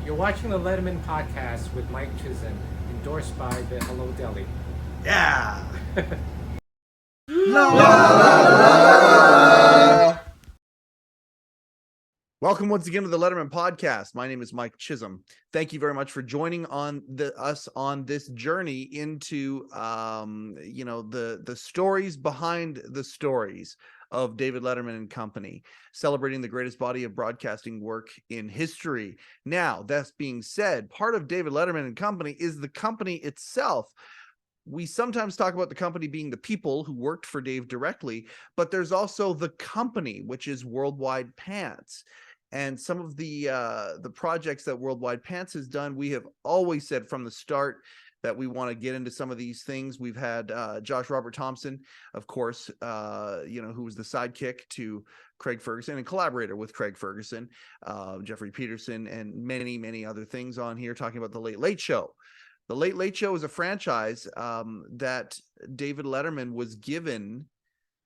You're watching the Letterman podcast with Mike Chisholm, endorsed by the Hello Deli. Yeah. Welcome once again to the Letterman podcast. My name is Mike Chisholm. Thank you very much for joining us on this journey into the stories behind the stories of David Letterman and Company, celebrating the greatest body of broadcasting work in history. Now, that being said, part of David Letterman and Company is the company itself. We sometimes talk about the company being the people who worked for Dave directly, but there's also the company, which is Worldwide Pants. And some of the projects that Worldwide Pants has done, we have always said from the start that we want to get into some of these things. We've had Josh Robert Thompson, of course, who was the sidekick to Craig Ferguson and collaborator with Craig Ferguson, Jeffrey Peterson, and many, many other things on here talking about the Late Late Show. The Late Late Show is a franchise that David Letterman was given.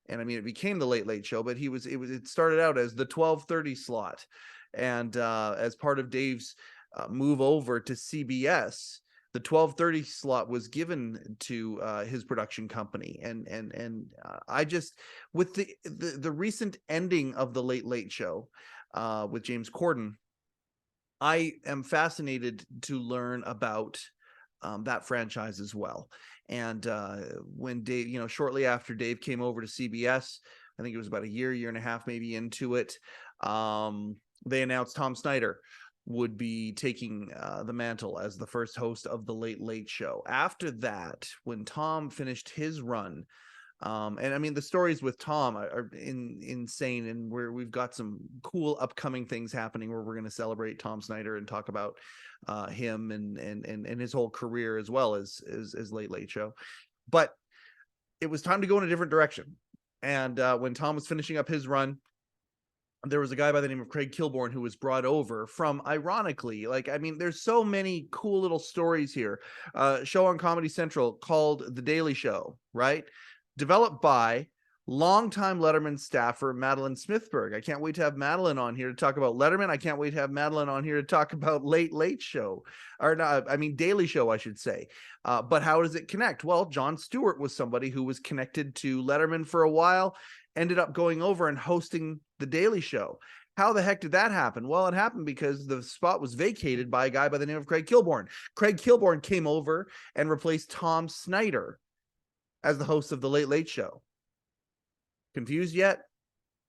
And I mean, it became the Late Late Show, but it started out as the 12:30 slot. And as part of Dave's move over to CBS, the 12:30 slot was given to his production company. And I just, with the recent ending of the Late Late Show with James Corden, I am fascinated to learn about that franchise as well. And when Dave, shortly after Dave came over to CBS, I think it was about a year and a half maybe into it, they announced Tom Snyder would be taking the mantle as the first host of the Late Late Show. After that, when Tom finished his run, and I mean, the stories with Tom are insane, and we've got some cool upcoming things happening where we're going to celebrate Tom Snyder and talk about him and his whole career as well as Late Late Show. But it was time to go in a different direction. And when Tom was finishing up his run, there was a guy by the name of Craig Kilborn who was brought over from, ironically, there's so many cool little stories here. Show on Comedy Central called The Daily Show, right? Developed by longtime Letterman staffer Madeline Smithberg. I can't wait to have Madeline on here to talk about Letterman. I can't wait to have Madeline on here to talk about Late Late Show, Daily Show, I should say. But how does it connect? Well, Jon Stewart was somebody who was connected to Letterman for a while, ended up going over and hosting The Daily Show. How the heck did that happen? Well, it happened because the spot was vacated by a guy by the name of Craig Kilborn. Craig Kilborn came over and replaced Tom Snyder as the host of the Late Late Show. Confused yet?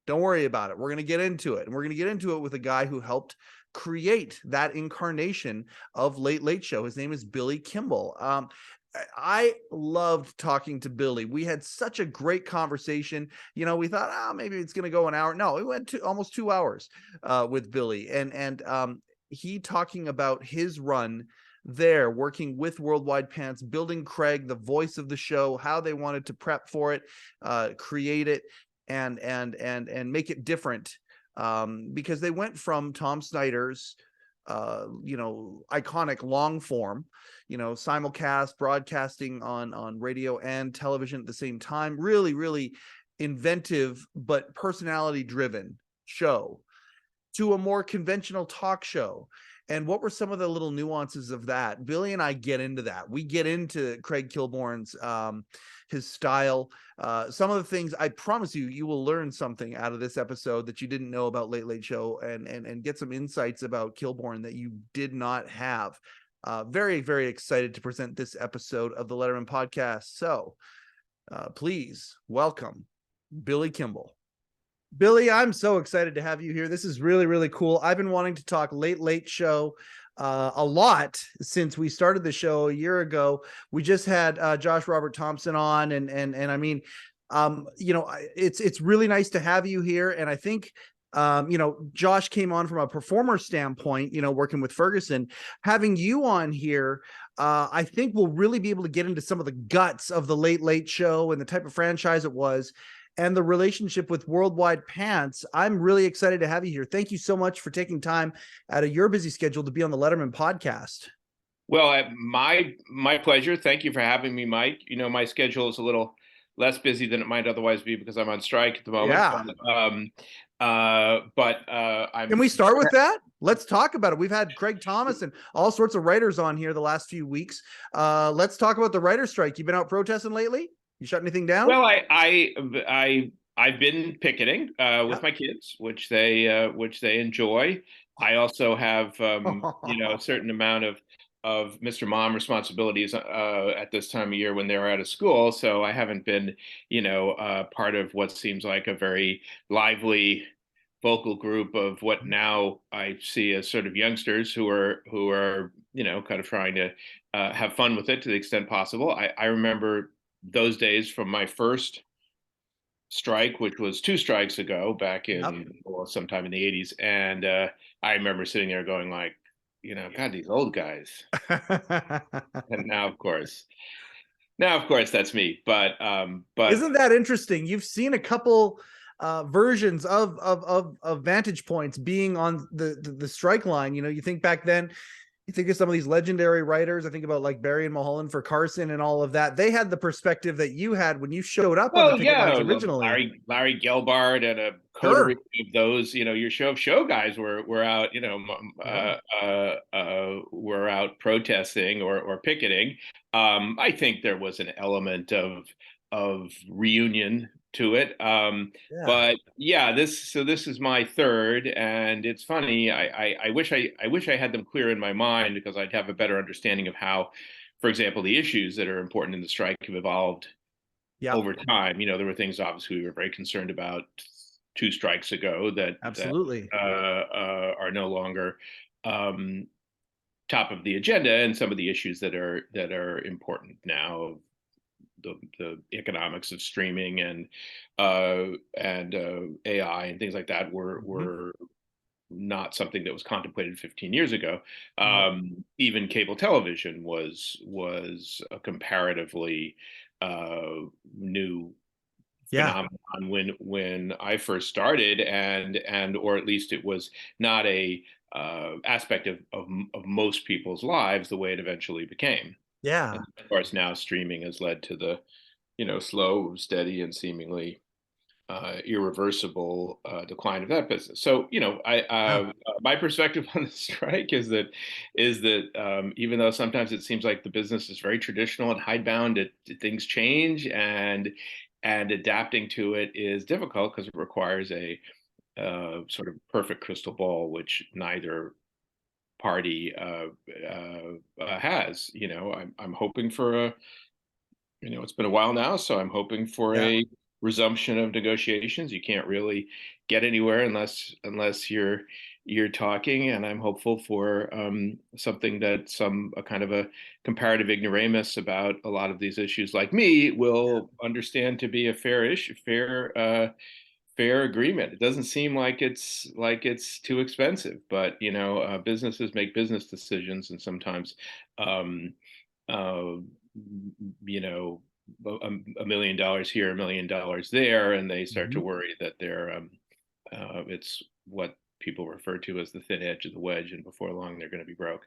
Don't worry about it. We're going to get into it. And we're going to get into it with a guy who helped create that incarnation of Late Late Show. His name is Billy Kimball. I loved talking to Billy. We had such a great conversation. We thought, maybe it's going to go an hour. No, it went to almost 2 hours with Billy. And he talking about his run there, working with Worldwide Pants, building Craig, the voice of the show, how they wanted to prep for it, create it, and make it different, because they went from Tom Snyder's iconic long form, simulcast broadcasting on radio and television at the same time, really, really inventive but personality driven show, to a more conventional talk show. And what were some of the little nuances of that? Billy and I get into that. We get into Craig Kilborn's his style. Some of the things, I promise you will learn something out of this episode that you didn't know about Late Late Show, and get some insights about Kilborn that you did not have. Very, very excited to present this episode of the Letterman podcast. So please welcome Billy Kimball. Billy, I'm so excited to have you here. This is really, really cool. I've been wanting to talk Late Late Show a lot since we started the show a year ago. We just had Josh Robert Thompson on, and I mean, it's really nice to have you here. And I think, Josh came on from a performer standpoint, working with Ferguson. Having you on here, I think we'll really be able to get into some of the guts of the Late Late Show and the type of franchise it was, and the relationship with Worldwide Pants. I'm really excited to have you here. Thank you so much for taking time out of your busy schedule to be on the Letterman podcast. Well, my pleasure. Thank you for having me, Mike. My schedule is a little less busy than it might otherwise be because I'm on strike at the moment. Yeah. Can we start with that? Let's talk about it. We've had Craig Thomas and all sorts of writers on here the last few weeks. Let's talk about the writer's strike. You've been out protesting lately? You shut anything down? Well, I've been picketing with my kids, which they enjoy. I also have a certain amount of Mr. Mom responsibilities at this time of year when they're out of school. So I haven't been part of what seems like a very lively vocal group of what now I see as sort of youngsters who are kind of trying to have fun with it to the extent possible. I remember those days from my first strike, which was 2 strikes ago, back in sometime in the 80s, and I remember sitting there going like, God, these old guys. And now, of course, that's me. But isn't that interesting? You've seen a couple versions of vantage points being on the strike line. You think back then. You think of some of these legendary writers. I think about like Barry and Mulholland for Carson and all of that. They had the perspective that you had when you showed up on the picket lines originally. Larry Gelbart and a coterie of those, your show guys were out, were out protesting or picketing. I think there was an element of reunion to it. But this is my third, and it's funny. I wish I had them clear in my mind, because I'd have a better understanding of how, for example, the issues that are important in the strike have evolved over time. There were things obviously we were very concerned about 2 strikes ago that absolutely are no longer top of the agenda, and some of the issues that are important now. The economics of streaming and AI and things like that were not something that was contemplated 15 years ago. Even cable television was a comparatively new phenomenon when I first started, and or at least it was not a aspect of most people's lives the way it eventually became. Yeah. And of course, now streaming has led to the, slow, steady, and seemingly irreversible decline of that business. So, my perspective on the strike is that even though sometimes it seems like the business is very traditional and hidebound, things change, and adapting to it is difficult because it requires a sort of perfect crystal ball, which neither party has. I'm hoping for it's been a while now, so I'm hoping for a resumption of negotiations. You can't really get anywhere unless you're talking, and I'm hopeful for something that a kind of a comparative ignoramus about a lot of these issues like me will understand to be a fair issue, fair agreement. It doesn't seem like it's too expensive, but businesses make business decisions, and sometimes $1 million here, $1 million there, and they start to worry that they're it's what people refer to as the thin edge of the wedge, and before long they're going to be broke.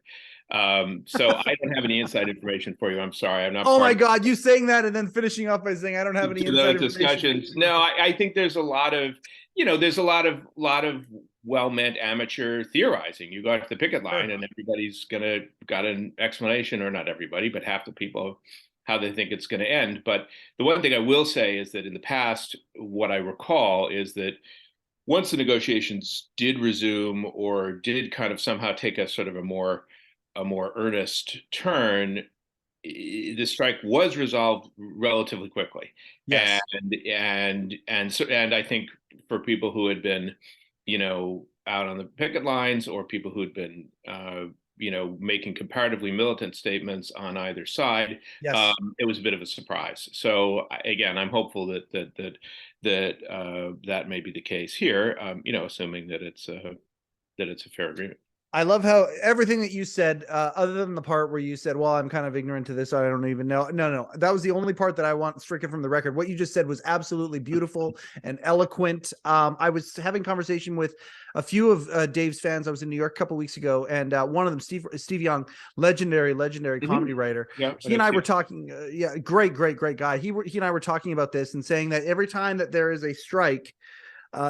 So I don't have any inside information for you. I'm sorry, I'm not. Oh my God, you saying that and then finishing up by saying I don't have any inside discussions. No, I think there's a lot of well-meant amateur theorizing. You go to the picket line and everybody's got an explanation, or not everybody, but half the people, how they think it's going to end. But the one thing I will say is that in the past, what I recall is that once the negotiations did resume, or did kind of somehow take a sort of a more earnest turn, the strike was resolved relatively quickly. Yes. And I think for people who had been, out on the picket lines, or people who'd been, making comparatively militant statements on either side, it was a bit of a surprise. So again, I'm hopeful that may be the case here, assuming that it's a fair agreement. I love how everything that you said, other than the part where you said, well, I'm kind of ignorant to this, so I don't even know. No, that was the only part that I want stricken from the record. What you just said was absolutely beautiful and eloquent. I was having conversation with a few of Dave's fans. I was in New York a couple of weeks ago, and one of them, Steve Young, legendary comedy writer. Yeah, he and I were talking. Great guy. He and I were talking about this and saying that every time that there is a strike,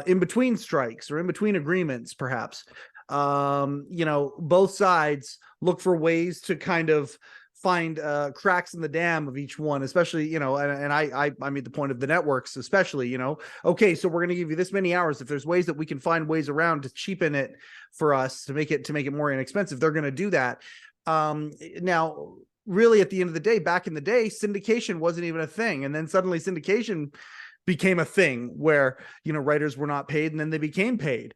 in between strikes or in between agreements, perhaps, both sides look for ways to kind of find cracks in the dam of each one, especially, and I made the point of the networks, especially, okay, so we're going to give you this many hours. If there's ways that we can find ways around to cheapen it for us to make it more inexpensive, they're going to do that. Now, really, at the end of the day, back in the day, syndication wasn't even a thing. And then suddenly syndication became a thing where, writers were not paid and then they became paid.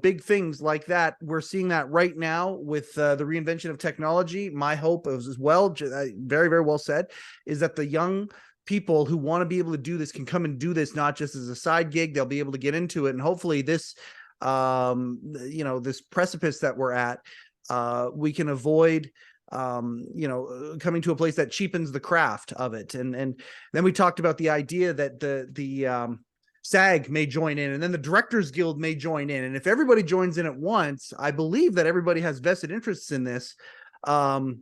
Big things like that. We're seeing that right now with the reinvention of technology. My hope is as well, very, very well said, is that the young people who want to be able to do this can come and do this, not just as a side gig. They'll be able to get into it. And hopefully this, this precipice that we're at, we can avoid coming to a place that cheapens the craft of it. And then we talked about the idea that the SAG may join in, and then the Directors Guild may join in. And if everybody joins in at once, I believe that everybody has vested interests in this.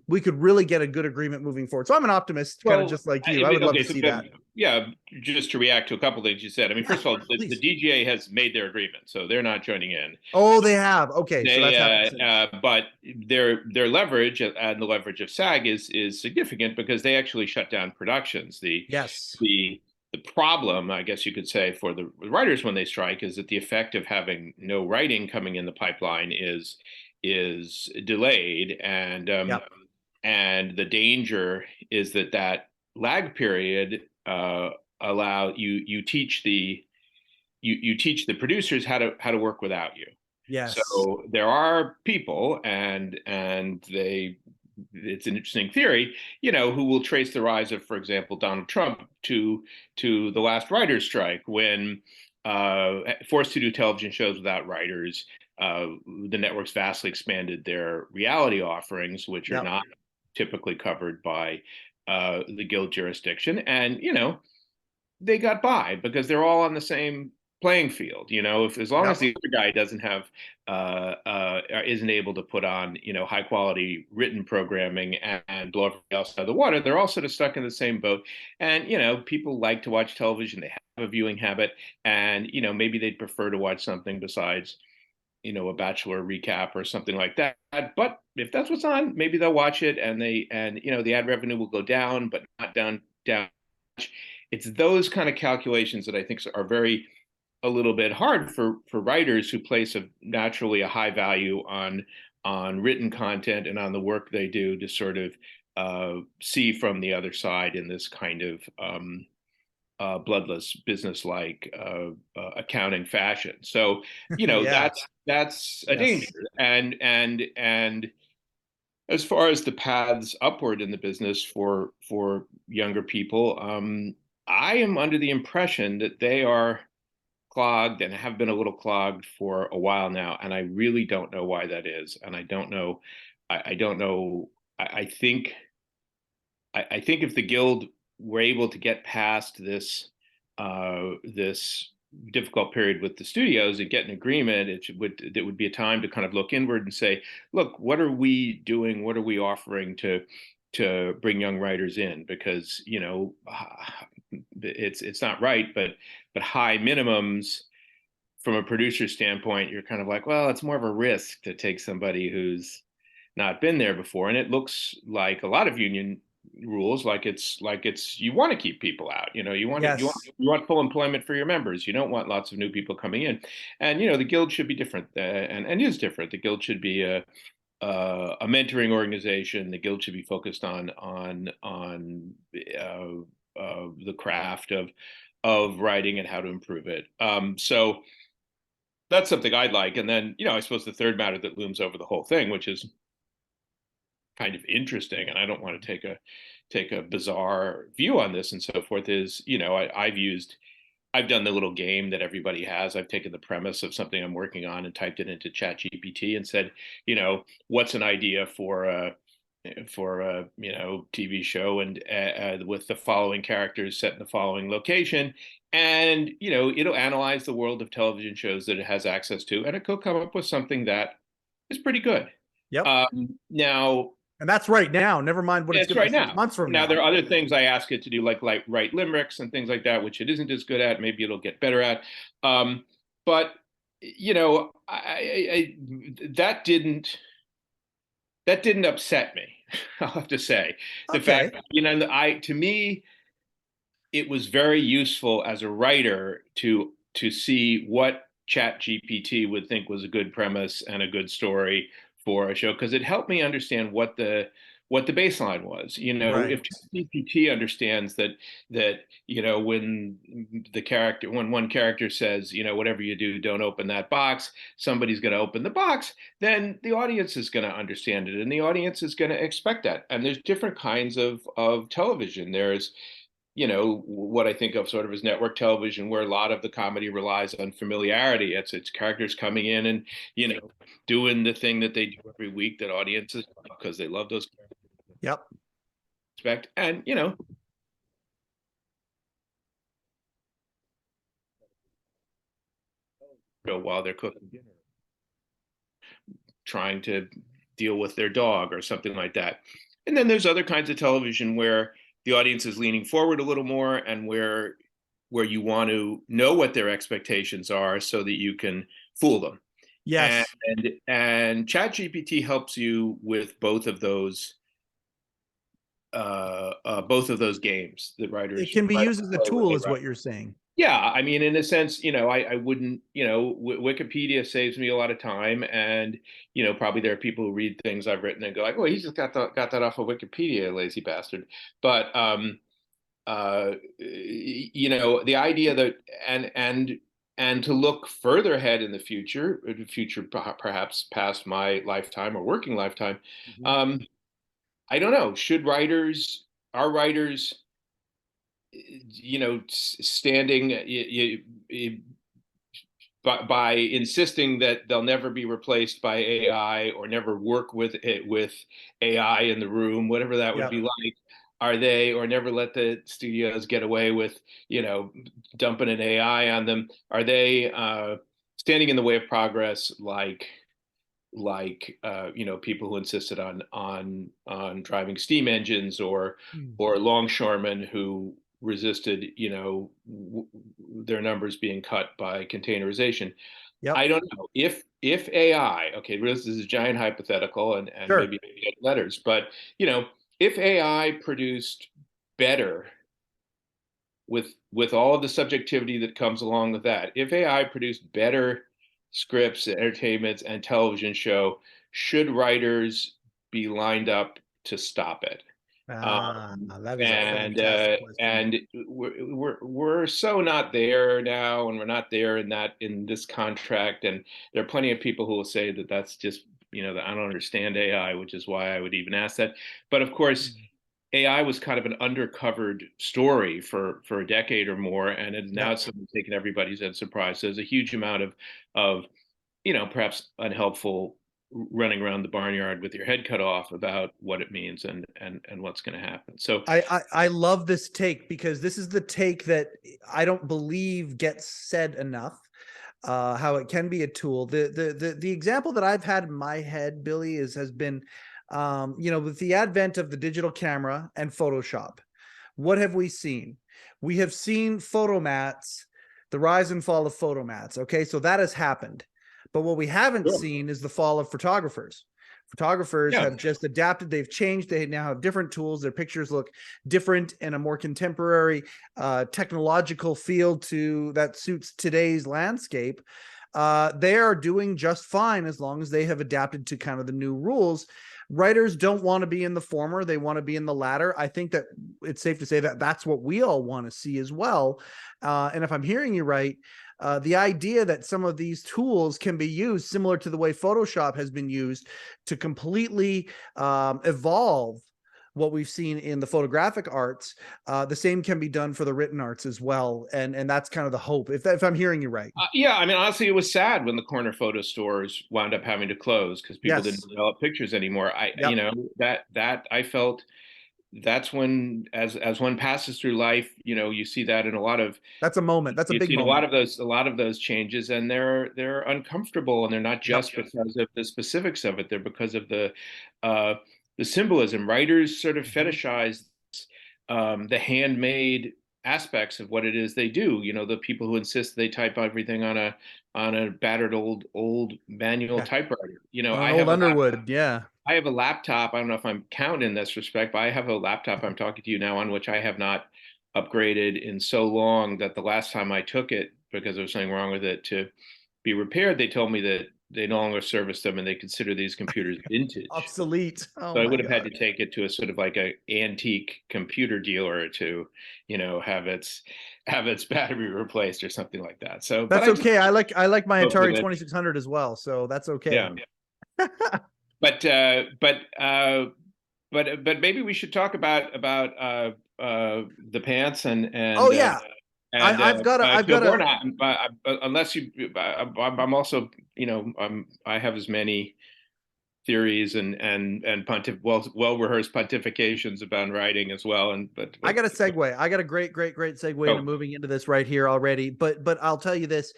We could really get a good agreement moving forward. So I'm an optimist, kind of just like you. I would love to see that. Yeah, just to react to a couple of things you said. I mean, first of all, the DGA has made their agreement, so they're not joining in. Oh, they have. Okay, so that's but their leverage and the leverage of SAG is significant because they actually shut down productions. The problem, I guess you could say, for the writers when they strike is that the effect of having no writing coming in the pipeline is delayed, and the danger is that lag period you teach the producers how to work without you. Yes. So there are people, and it's an interesting theory, who will trace the rise of, for example, Donald Trump to the last writers' strike, when forced to do television shows without writers. The networks vastly expanded their reality offerings, which are not typically covered by the guild jurisdiction. And, they got by because they're all on the same playing field. As long as the other guy doesn't have, isn't able to put on, high quality written programming and blow everybody else out of the water, they're all sort of stuck in the same boat. And, people like to watch television. They have a viewing habit, and, maybe they'd prefer to watch something besides, a Bachelor recap or something like that. But if that's what's on, maybe they'll watch it, and the ad revenue will go down, but not down. It's those kind of calculations that I think are a little bit hard for writers who place naturally a high value on written content and on the work they do to sort of see from the other side in this kind of bloodless, business-like accounting fashion. So, that's a danger. And as far as the paths upward in the business for younger people, I am under the impression that they are clogged and have been a little clogged for a while now, and I really don't know why that is. And I don't know. I don't know. I think if the guild were able to get past this difficult period with the studios and get an agreement, it would be a time to kind of look inward and say, look, what are we doing? What are we offering to bring young writers in? Because it's not right, but high minimums from a producer standpoint, you're kind of like, well, it's more of a risk to take somebody who's not been there before. And it looks like a lot of union rules, like it's you want to keep people out. You want full employment for your members. You don't want lots of new people coming in. And the guild should be different, and is different. The guild should be a mentoring organization. The guild should be focused on the craft of writing and how to improve it. So that's something I'd like. And then, I suppose the third matter that looms over the whole thing, which is kind of interesting, and I don't want to take a bizarre view on this and so forth, is, I've done the little game that everybody has. I've taken the premise of something I'm working on and typed it into ChatGPT and said, what's an idea for a TV show, and with the following characters set in the following location, and it'll analyze the world of television shows that it has access to, and it could come up with something that is pretty good. Yep. Now. And that's right now. Never mind what it's going to be 6 months from now. Now, there are other things I ask it to do, like write limericks and things like that, which it isn't as good at. Maybe it'll get better at. But you know, that didn't upset me. I'll have to say the fact, Okay. you know, to me, it was very useful as a writer to see what Chat GPT would think was a good premise and a good story for a show, because it helped me understand what the baseline was. You know, if Right. GPT understands that, you know, when one character says, you know, whatever you do, don't open that box, somebody's going to open the box, then the audience is going to understand it, and the audience is going to expect that. And there's different kinds of television. There's, you know, what I think of sort of as network television, where a lot of the comedy relies on familiarity. It's characters coming in and, you know, doing the thing that they do every week that audiences, because they love those characters, Yep. expect. And, you know, while they're cooking dinner, trying to deal with their dog or something like that. And then there's other kinds of television where the audience is leaning forward a little more, and where you want to know what their expectations are so that you can fool them. And Yes. and ChatGPT helps you with both of those games that It can be used as a play when tool, they is write. what you're saying. Yeah, I mean, in a sense, you know, I wouldn't, you know, Wikipedia saves me a lot of time, and, you know, probably there are people who read things I've written and go like, well, he just got that off of Wikipedia, lazy bastard. But you know, the idea that, and to look further ahead in the future perhaps past my lifetime or working lifetime, Mhm. um, I don't know. Are writers, you know, standing by insisting that they'll never be replaced by AI or never work with it with AI in the room, whatever that would Yep. be like. Are they, or never let the studios get away with, you know, dumping an AI on them? Are they standing in the way of progress, you know, people who insisted on driving steam engines, Mm. or longshoremen who resisted, you know, their numbers being cut by containerization. Yep. I don't know if AI, okay, this is a giant hypothetical, and Sure. maybe I get letters, but, you know, if AI produced better, with all of the subjectivity that comes along with that, if AI produced better scripts, entertainments, and television show, should writers be lined up to stop it? Ah, Um, that is a and fantastic question. and we're so not there now, and we're not there in this contract. And there are plenty of people who will say that that's just, you know, that I don't understand AI, which is why I would even ask that. But of course, Mm. AI was kind of an undercovered story for a decade or more, and now Yep. it's suddenly taken everybody's by surprise. So there's a huge amount of, you know, perhaps unhelpful running around the barnyard with your head cut off about what it means, and what's going to happen. So I love this take, because this is the take that I don't believe gets said enough. How it can be a tool. The example that I've had in my head, Billy, has been, you know, with the advent of the digital camera and Photoshop. What have we seen? We have seen photomats, the rise and fall of photomats. Okay, so that has happened. But what we haven't sure. seen is the fall of photographers. Photographers Yeah, have just adapted, they've changed, they now have different tools, their pictures look different in a more contemporary technological field to that suits today's landscape. They are doing just fine as long as they have adapted to kind of the new rules. Writers don't want to be in the former, they want to be in the latter. I think that it's safe to say that that's what we all want to see as well. And if I'm hearing you right, the idea that some of these tools can be used similar to the way Photoshop has been used to completely evolve what we've seen in the photographic arts, the same can be done for the written arts as well. And that's kind of the hope, if I'm hearing you right. yeah. I mean, honestly, it was sad when the corner photo stores wound up having to close because people didn't Yes. develop pictures anymore. You Yep. know, that I felt, that's when, as one passes through life, you know, you see that in a lot of, That's a moment. That's a you've big seen moment. a lot of those changes, and they're uncomfortable, and they're not Yep. just because of the specifics of it. They're because of uh, the symbolism. Writers sort of Mhm. fetishize the handmade aspects of what it is they do. You know, the people who insist they type everything on a battered old manual Yeah. typewriter. You know, On an I old have a Underwood. Yeah. I have a laptop. I don't know if I'm counting in this respect, but I have a laptop I'm talking to you now on, which I have not upgraded in so long that the last time I took it, because there was something wrong with it, to be repaired, they told me that they no longer service them and they consider these computers vintage. Obsolete. Oh So I my would have had God. to take it to a sort of like a antique computer dealer to, you know, have its battery replaced or something like that. So, but That's I just okay. I like my hope Atari that, 2600 as well, so that's okay. yeah. But but maybe we should talk about the pants Oh yeah. and I've got Kilborn. a Unless you, I'm also, you know, I have as many theories and well rehearsed pontifications about writing as well. And I got a segue. I got a great segue into oh, moving into this right here already. But I'll tell you this.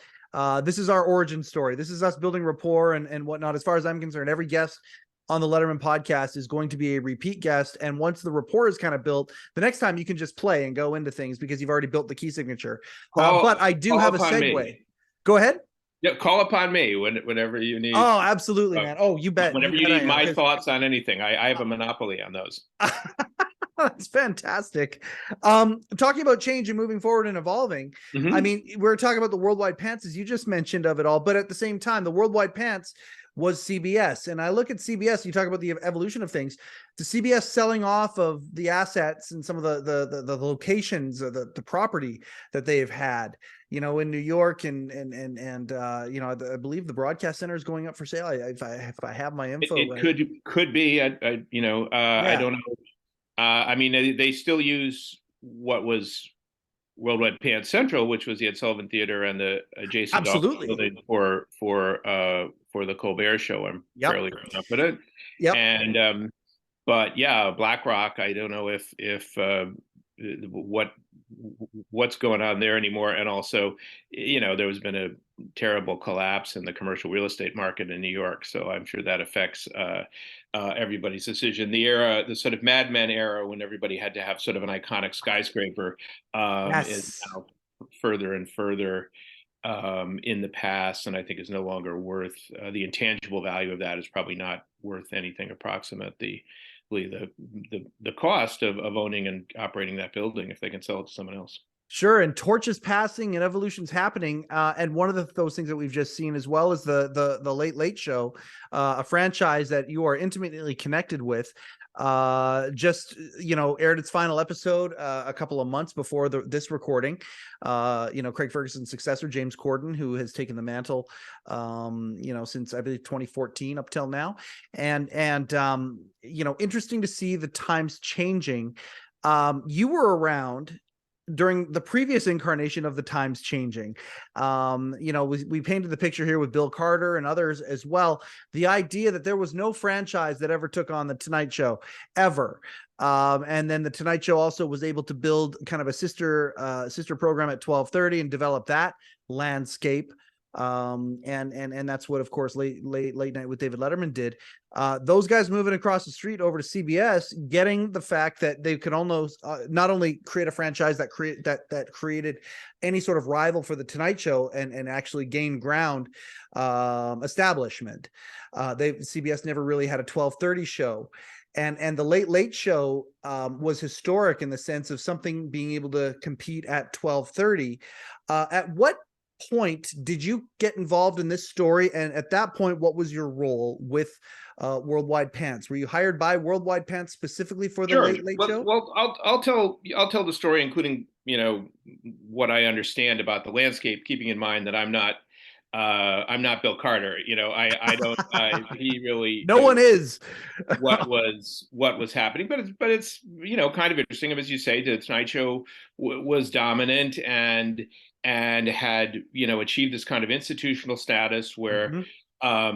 This is our origin story. This is us building rapport and whatnot. As far as I'm concerned, every guest on the Letterman podcast is going to be a repeat guest. And once the rapport is kind of built, the next time you can just play and go into things because you've already built the key signature. But I do have a segue. Me. Go ahead. Yeah, call upon me whenever you need. Oh, absolutely, man. Oh, you bet. Whenever you need my thoughts on anything, I have a monopoly on those. That's fantastic. Talking about change and moving forward and evolving. Mm-hmm. I mean, we're talking about the Worldwide Pants, as you just mentioned of it all, but at the same time, the Worldwide Pants was CBS. And I look at CBS, you talk about the evolution of things, to CBS selling off of the assets and some of the locations or the property that they've had, you know, in New York and you know, I believe the broadcast center is going up for sale. If I have my info, it right. could be. You know, I don't know. I mean, they still use what was Worldwide Pants Central, which was the Ed Sullivan Theater and the adjacent building for the Colbert Show. I'm fairly confident. Yep. And but yeah, BlackRock. I don't know if what's going on there anymore. And also, you know, there has been a terrible collapse in the commercial real estate market in New York. So I'm sure that affects everybody's decision. The sort of Mad Men era, when everybody had to have sort of an iconic skyscraper, is now further and further in the past, and I think is no longer worth the intangible value of that is probably not worth anything approximate the cost of owning and operating that building if they can sell it to someone else. Sure, and torches passing and evolution's happening, and one of those things that we've just seen, as well as the Late Late Show, a franchise that you are intimately connected with, just, you know, aired its final episode a couple of months before this recording. You know, Craig Ferguson's successor, James Corden, who has taken the mantle, you know, since I believe 2014 up till now, and you know, interesting to see the times changing. You were around during the previous incarnation of the times changing. You know, we painted the picture here with Bill Carter and others as well. The idea that there was no franchise that ever took on the Tonight Show ever. And then the Tonight Show also was able to build kind of a sister program at 12:30 and develop that landscape. And that's what, of course, late night with David Letterman did. Those guys moving across the street over to CBS, getting the fact that they could almost not only create a franchise that created any sort of rival for the Tonight Show and actually gain ground establishment. CBS never really had a 12:30 show. And the Late Late Show was historic in the sense of something being able to compete at 12:30. At what point did you get involved in this story, and at that point, what was your role with Worldwide Pants? Were you hired by Worldwide Pants specifically for the Late Late Show? Well, I'll tell the story, including, you know, what I understand about the landscape, keeping in mind that I'm not Bill Carter. You know, I don't. He really no one is. what was happening, but it's you know, kind of interesting. As you say, the Tonight Show was dominant and had, you know, achieved this kind of institutional status where I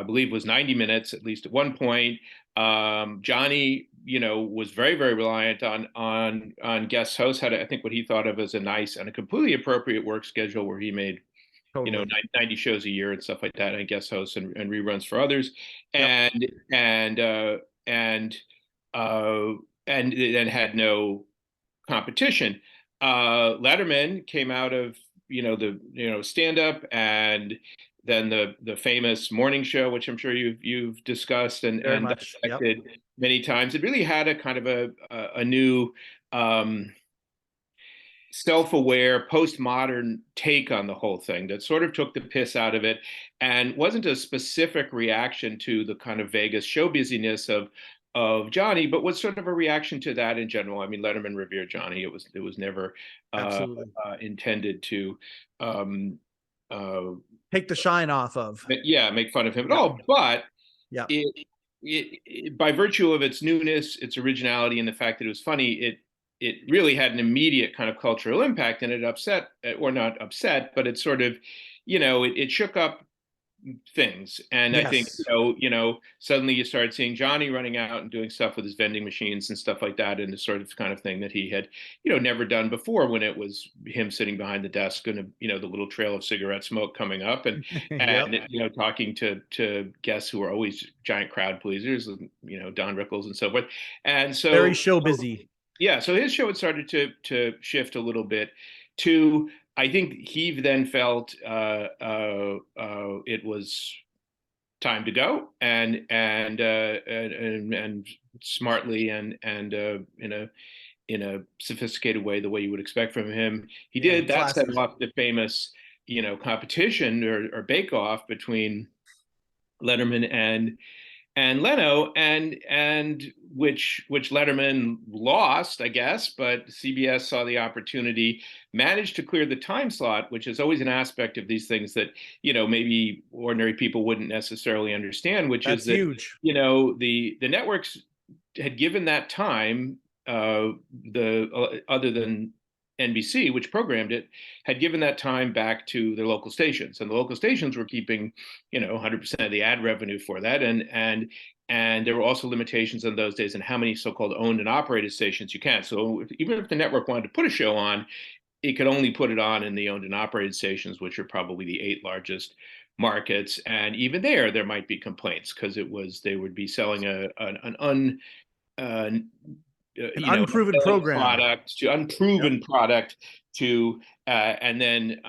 believe was 90 minutes at least at one point. Johnny, you know, was very reliant on guest hosts. Had, I think, what he thought of as a nice and a completely appropriate work schedule where he made, you know, 90 shows a year and stuff like that, and guest hosts and reruns for others. and had no competition. Letterman came out of the stand up, and then the famous morning show, which I'm sure you've discussed Very and much. Yep. dissected many times. It really had a kind of a new self-aware postmodern take on the whole thing that sort of took the piss out of it and wasn't a specific reaction to the kind of Vegas show busyness of Johnny, but was sort of a reaction to that in general. I mean, Letterman revered Johnny. It was never Absolutely. intended to uh, Take the shine off of. make fun of him at Yeah. all. But Yeah. it, by virtue of its newness, its originality, and the fact that it was funny, it really had an immediate kind of cultural impact, and it upset, or not upset, but it sort of, it shook up things. And I think, Yes. suddenly you started seeing Johnny running out and doing stuff with his vending machines and stuff like that, and the sort of kind of thing that he had, never done before, when it was him sitting behind the desk and, the little trail of cigarette smoke coming up, and Yep. talking to guests who are always giant crowd pleasers, Don Rickles and so forth. And so Very show busy. yeah, so his show had started to shift a little bit to, I think he then felt it was time to go, and smartly and in a sophisticated way, the way you would expect from him, he Yeah, did. That set classy. off the famous competition or bake off between Letterman and Leno, and which Letterman lost, I guess, but CBS saw the opportunity, managed to clear the time slot, which is always an aspect of these things that maybe ordinary people wouldn't necessarily understand, which That's is that huge. the networks had given that time, other than NBC, which programmed it, had given that time back to their local stations, and the local stations were keeping, 100% of the ad revenue for that, and there were also limitations in those days on how many so-called owned and operated stations you can. So even if the network wanted to put a show on, it could only put it on in the owned and operated stations, which are probably the 8 largest markets. And even there might be complaints, because they would be selling an unproven program. unproven Yep. product to and then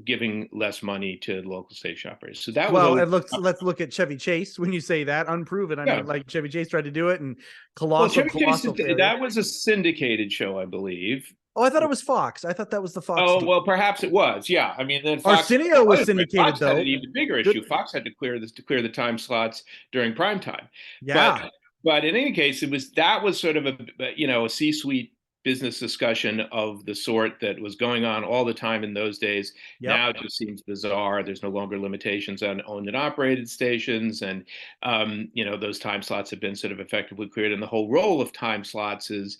giving less money to the local station operators. So that was Well, always, and let's look at Chevy Chase. When you say that unproven, I yeah. mean, like, Chevy Chase tried to do it, and Well, Chevy Chase failure. that was a syndicated show, I believe. Oh, I thought it was Fox. I thought that was the Fox. Oh, deal. well, perhaps it was. Yeah, I mean, then Fox Arsenio was syndicated, Fox had though. an even bigger issue. Fox had to clear the time slots during prime time. Yeah. But in any case, that was sort of a C-suite business discussion of the sort that was going on all the time in those days. Yep. Now it just seems bizarre. There's no longer limitations on owned and operated stations, and those time slots have been sort of effectively cleared, and the whole role of time slots is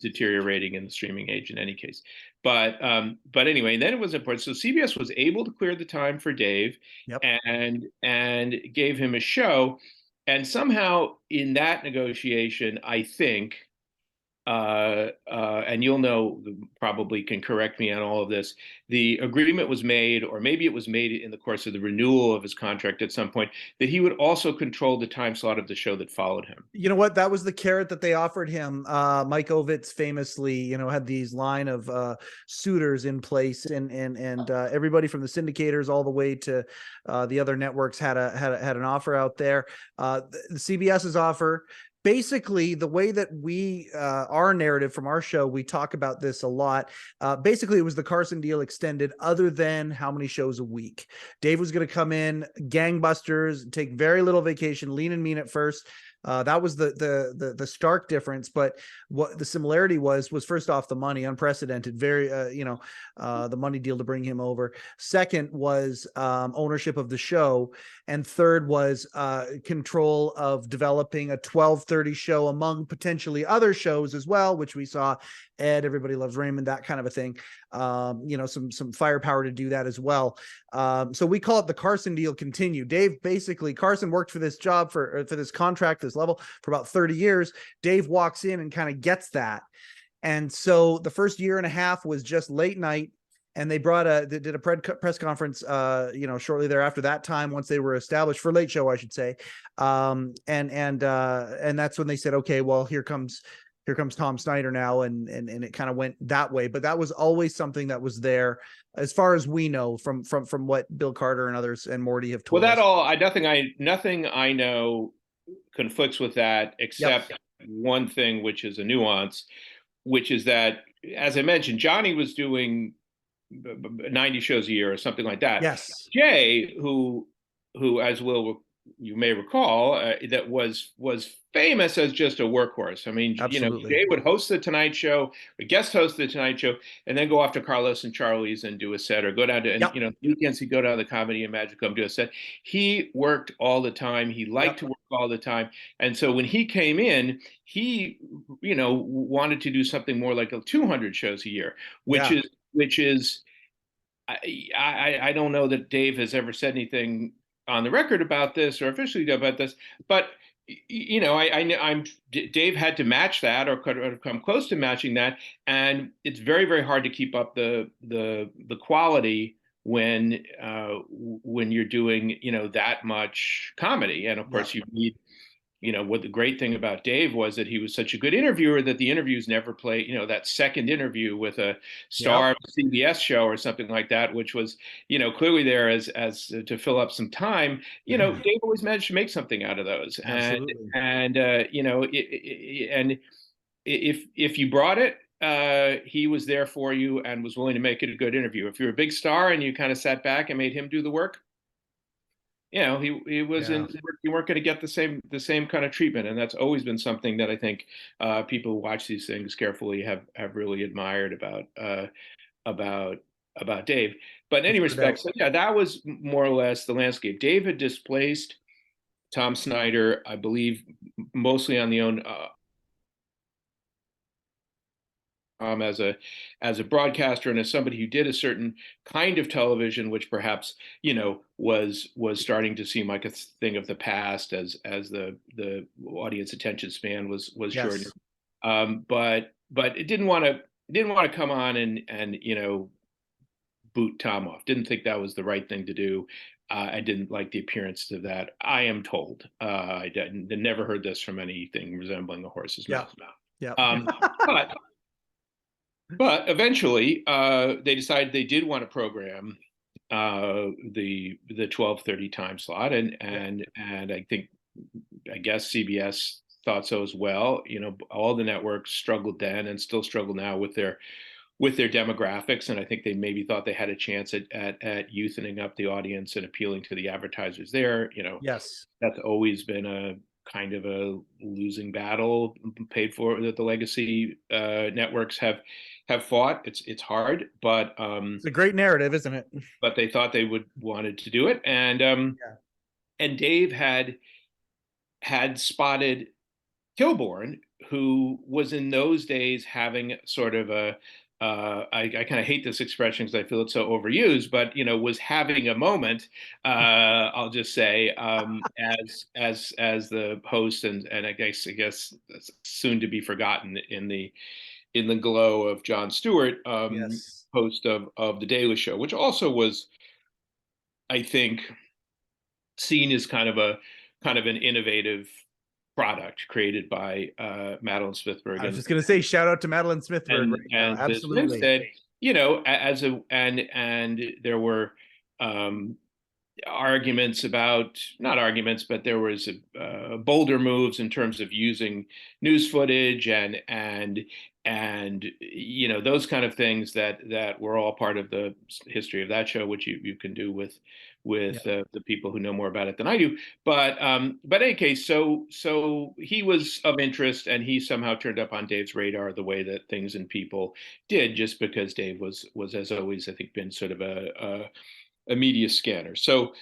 deteriorating in the streaming age in any case. But anyway, then it was important. So CBS was able to clear the time for Dave, Yep. and gave him a show. And somehow in that negotiation, I think, and you'll probably can correct me on all of this, the agreement was made, or maybe it was made in the course of the renewal of his contract at some point, that he would also control the time slot of the show that followed him. You know what? That was the carrot that they offered him. Mike Ovitz famously, had these line of suitors in place, and everybody from the syndicators all the way to the other networks had an offer out there. The CBS's offer. Basically, the way that we, our narrative from our show, we talk about this a lot. Basically, it was the Carson deal extended, other than how many shows a week. Dave was going to come in, gangbusters, take very little vacation, lean and mean at first. That was the stark difference. But what the similarity was first off, the money, unprecedented, very, the money deal to bring him over. Second was ownership of the show. And third was control of developing a 12:30 show among potentially other shows as well, which we saw Ed, Everybody Loves Raymond, that kind of a thing. Some firepower to do that as well. So we call it the Carson deal continued. Carson worked for this job for this contract, this level, for about 30 years. Dave walks in and kind of gets that. And so the first year and a half was just late night. And they did a press conference, shortly thereafter, that time, once they were established for Late Show, I should say. And that's when they said, okay, well, here comes here comes Tom Snyder now, and it kind of went that way. But that was always something that was there, as far as we know, from what Bill Carter and others and Morty have Well, told us. nothing I know conflicts with that, Yep. except one thing, which is a nuance, which is that, as I mentioned, Johnny was doing 90 shows a year or something like that. Yes. Jay, who as you may recall, that was famous as just a workforce. I mean, Absolutely. Jay would host the Tonight Show, would guest host the Tonight Show, and then go off to Carlos and Charlie's and do a set, or go down to, Yep. weekends he'd go down to the Comedy and Magic Club, do a set. He worked all the time. He liked Yep. to work all the time. And so when he came in, he, wanted to do something more like 200 shows a year, which is, I don't know that Dave has ever said anything on the record about this or officially about this, but Dave had to match that, or could have come close to matching that, and it's very, very hard to keep up the quality when you're doing that much comedy, and of course you need. What the great thing about Dave was that he was such a good interviewer that the interviews never play, that second interview with a star of a CBS show or something like that, which was, clearly there as to fill up some time. Dave always managed to make something out of those. Absolutely. And if you brought it, he was there for you and was willing to make it a good interview. If you're a big star and you kind of sat back and made him do the work, he was you weren't going to get the same kind of treatment, and that's always been something that I think people who watch these things carefully have really admired about Dave. But in any respect, so that was more or less the landscape. Dave had displaced Tom Snyder, I believe, mostly on the own. As a broadcaster and as somebody who did a certain kind of television, which perhaps was starting to seem like a thing of the past as the audience attention span was shortened. But it didn't want to come on and boot Tom off. Didn't think that was the right thing to do. I didn't like the appearance of that, I am told. I never heard this from anything resembling a horse's mouth. Yeah. But eventually, they decided they did want to program the 12:30 time slot, and I guess CBS thought so as well. All the networks struggled then and still struggle now with their demographics, and I think they maybe thought they had a chance at youthening up the audience and appealing to the advertisers there. Yes, that's always been a kind of a losing battle paid for that the legacy networks have fought. It's hard, but it's a great narrative, isn't it? But they thought they wanted to do it, and Dave had spotted Kilborn, who was in those days having sort of a I kind of hate this expression because I feel it's so overused, but was having a moment. I'll just say as the host and I guess soon to be forgotten in the glow of Jon Stewart, host of the Daily Show, which also was, I think, seen as kind of an innovative product creaed by Madeline Smithberg. I was just going to say, shout out to Madeline Smithberg. And absolutely. Said, and there were arguments about, not arguments, but there was bolder moves in terms of using news footage and those kind of things that were all part of the history of that show, which you can do with the people who know more about it than I do. But in any case, so he was of interest, and he somehow turned up on Dave's radar the way that things and people did, just because Dave was as always, I think, been sort of a media scanner. So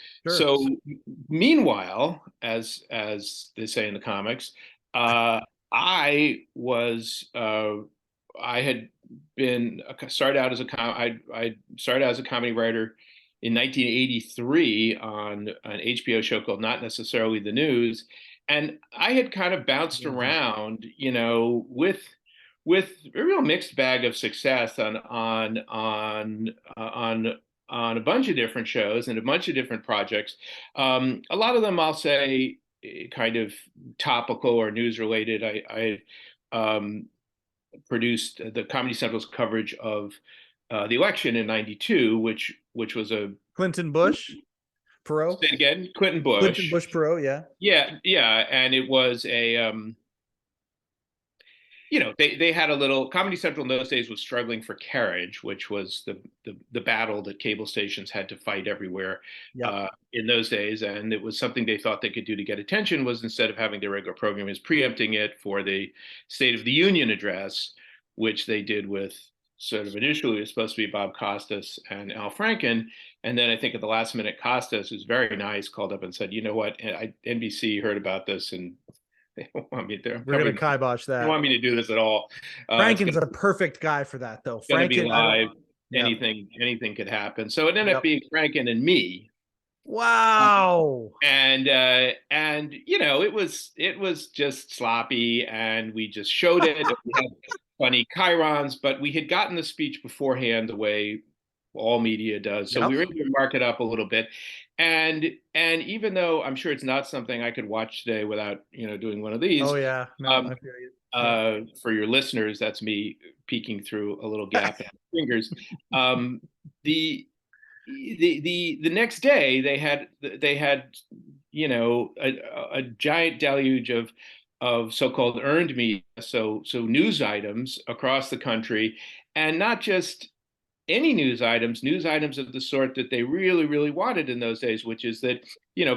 meanwhile, as they say in the comics, I had been started out as a comedy writer in 1983 on an HBO show called Not Necessarily the News, and I had kind of bounced around, with a real mixed bag of success on a bunch of different shows and a bunch of different projects. A lot of them, I'll say, kind of topical or news related. produced the Comedy Central's coverage of the election in '92, which was a Clinton Bush, Perot. say it again, Clinton Clinton Bush. Bush Perot, yeah. Yeah, and it was a they had a little. Comedy Central in those days was struggling for carriage, which was the battle that cable stations had to fight everywhere Yep. in those days. And it was something they thought they could do to get attention was, instead of having their regular program, is preempting it for the State of the Union address, which they did with sort of initially it was supposed to be Bob Costas and Al Franken. And then I think at the last minute, Costas, who's very nice, called up and said, you know what, NBC heard about this and they don't want me there. We're going to kibosh They that. don't want me to do this at all. Franken's a perfect guy for that, though. Going to be Franken, live. Yep. Anything could happen. So it ended up being Franken and me. Wow. And it was just sloppy, and we just showed it. We had funny chyrons, but we had gotten the speech beforehand the way all media does. So we were able to mark it up a little bit. And even though I'm sure it's not something I could watch today without doing one of these. Oh yeah. No, I feel you. For your listeners, that's me peeking through a little gap in my fingers. The next day they had a giant deluge of so-called earned media, so news items across the country, and not just any news items of the sort that they really, really wanted in those days, which is that,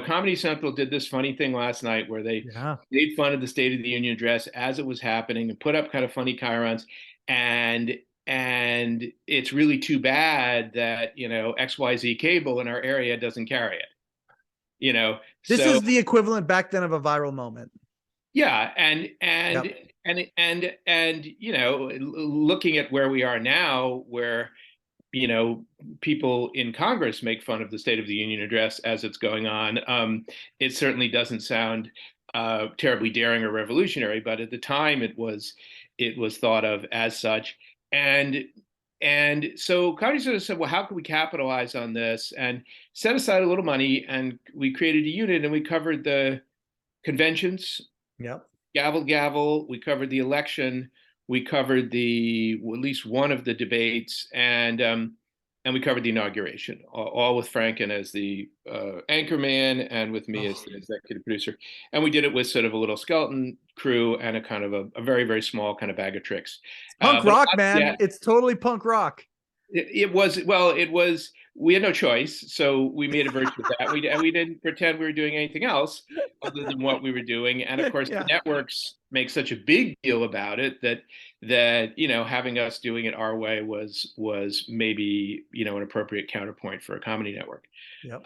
Comedy Central did this funny thing last night where they made fun of the State of the Union address as it was happening and put up kind of funny chyrons. And it's really too bad that, XYZ cable in our area doesn't carry it. This is the equivalent back then of a viral moment. Yeah. And looking at where we are now, where people in Congress make fun of the State of the Union address as it's going on. It certainly doesn't sound terribly daring or revolutionary, but at the time it was thought of as such. And so Comedy Central said, well, how can we capitalize on this? And set aside a little money, and we created a unit, and we covered the conventions. Yep. Gavel, gavel. We covered the election. We covered at least one of the debates, and we covered the inauguration, all with Franken as the anchorman and with me as the executive producer. And we did it with sort of a little skeleton crew and a kind of a very, very small kind of bag of tricks. Punk rock, man. Yeah, it's totally punk rock. It was, we had no choice. So we made a version of that. We didn't pretend we were doing anything else other than what we were doing. And of course, the networks make such a big deal about it that having us doing it our way was maybe, an appropriate counterpoint for a comedy network. Yep.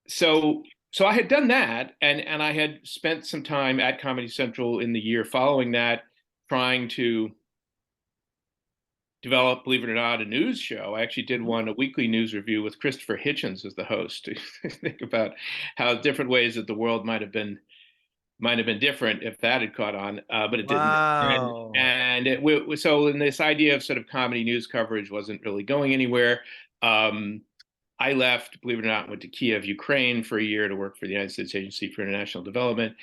So I had done that, and I had spent some time at Comedy Central in the year following that, trying to develop, believe it or not, a news show. I actually did a weekly news review with Christopher Hitchens as the host to think about how different ways that the world might have been different if that had caught on, but it didn't. Wow. So in this idea of sort of comedy news coverage wasn't really going anywhere. I left, believe it or not, went to Kiev, Ukraine for a year to work for the United States Agency for International Development.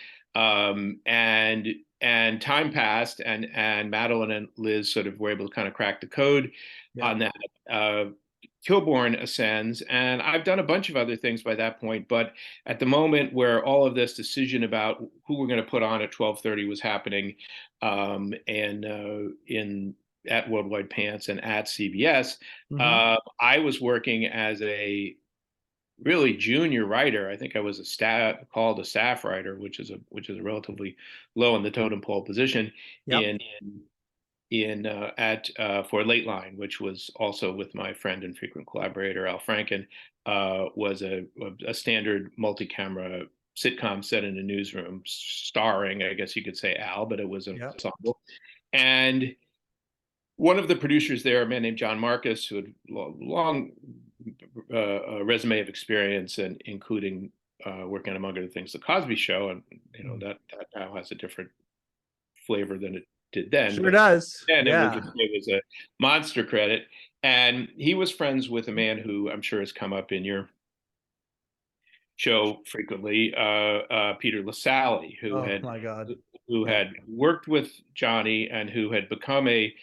And time passed, and Madeline and Liz sort of were able to kind of crack the code on that. Kilborn ascends, and I've done a bunch of other things by that point. But at the moment where all of this decision about who we're going to put on at 12:30 was happening, at Worldwide Pants and at CBS, I was working as a really junior writer. I think I was called a staff writer, which is a relatively low in the totem pole position for Late Line, which was also with my friend and frequent collaborator Al Franken, was a standard multi-camera sitcom set in a newsroom, starring, I guess you could say, Al, but it was an ensemble. And one of the producers there, a man named John Marcus, who had long resume of experience, and including working on, among other things, The Cosby Show, and that now has a different flavor than it did then. Sure does. And it was a monster credit. And he was friends with a man who I'm sure has come up in your show frequently, Peter LaSalle, who who had worked with Johnny and who had become a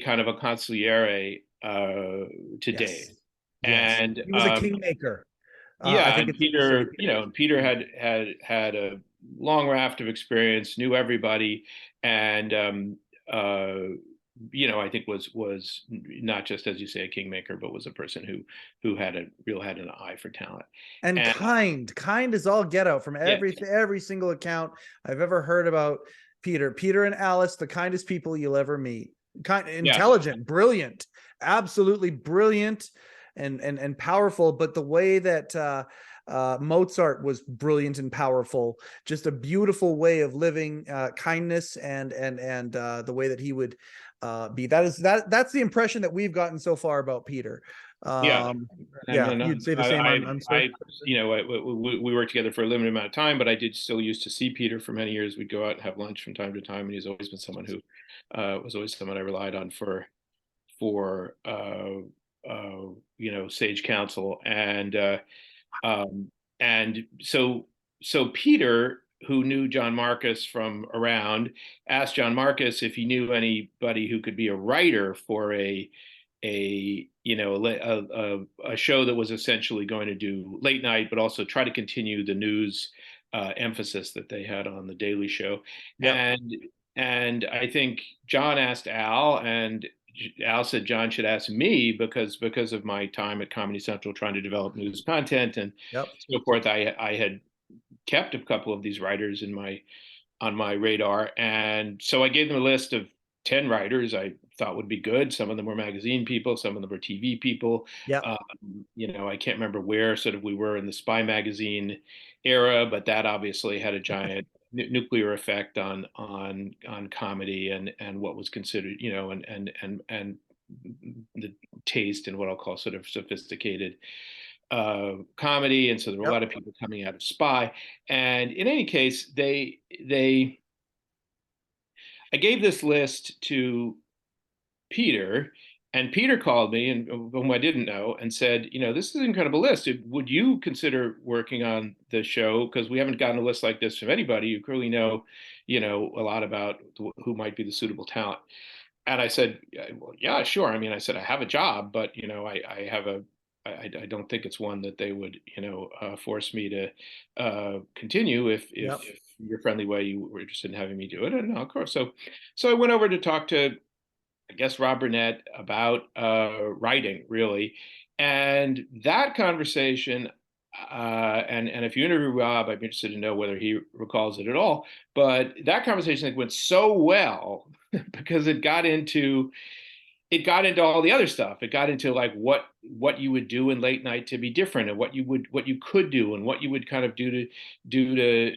kind of a consigliere to Dave. Yes. Yes. And He was a kingmaker. I yeah, think and it's safe to say. Peter, and Peter had a long raft of experience, knew everybody, and I think was not just, as you say, a kingmaker, but was a person who had an eye for talent. And kind is all get out from Yeah, every single account I've ever heard about Peter and Alice, the kindest people you'll ever meet. Kind, yeah, intelligent, brilliant, absolutely brilliant and powerful. But the way that Mozart was brilliant and powerful, just a beautiful way of living, kindness and the way that he would be. That's the impression that we've gotten so far about Peter. yeah. Yeah, And you'd say the same. I'm sorry. we worked together for a limited amount of time, but I did still used to see Peter for many years. We'd go out and have lunch from time to time, and he's always been someone who was always someone I relied on for sage counsel. And so Peter, who knew John Marcus from around, asked John Marcus if he knew anybody who could be a writer for a show that was essentially going to do late night, but also try to continue the news emphasis that they had on the Daily Show. Yep. And I think John asked Al, and Al said John should ask me because of my time at Comedy Central trying to develop news content and Yep. so forth. I had kept a couple of these writers on my radar, and so I gave them a list of 10 writers I thought would be good. Some of them were magazine people, some of them were TV people. Yep. I can't remember where sort of we were in the Spy magazine era, but that obviously had a giant nuclear effect on comedy and what was considered, and the taste and what I'll call sort of sophisticated comedy. And so there were a lot of people coming out of Spy. And in any case, I gave this list to Peter, and Peter called me, and whom I didn't know, and said, this is an incredible list. Would you consider working on the show? Because we haven't gotten a list like this from anybody. You clearly know, a lot about who might be the suitable talent. And I said, well, yeah, sure. I mean, I said, I have a job, but, I don't think it's one that they would, force me to continue if your friendly way you were interested in having me do it. And of course, so I went over to talk to, I guess, Rob Burnett about writing, really. And that conversation, and if you interview Rob, I'm interested to know whether he recalls it at all. But that conversation, like, went so well because it got into all the other stuff. It got into like what you would do in late night to be different, and what you could do, and what you would kind of do to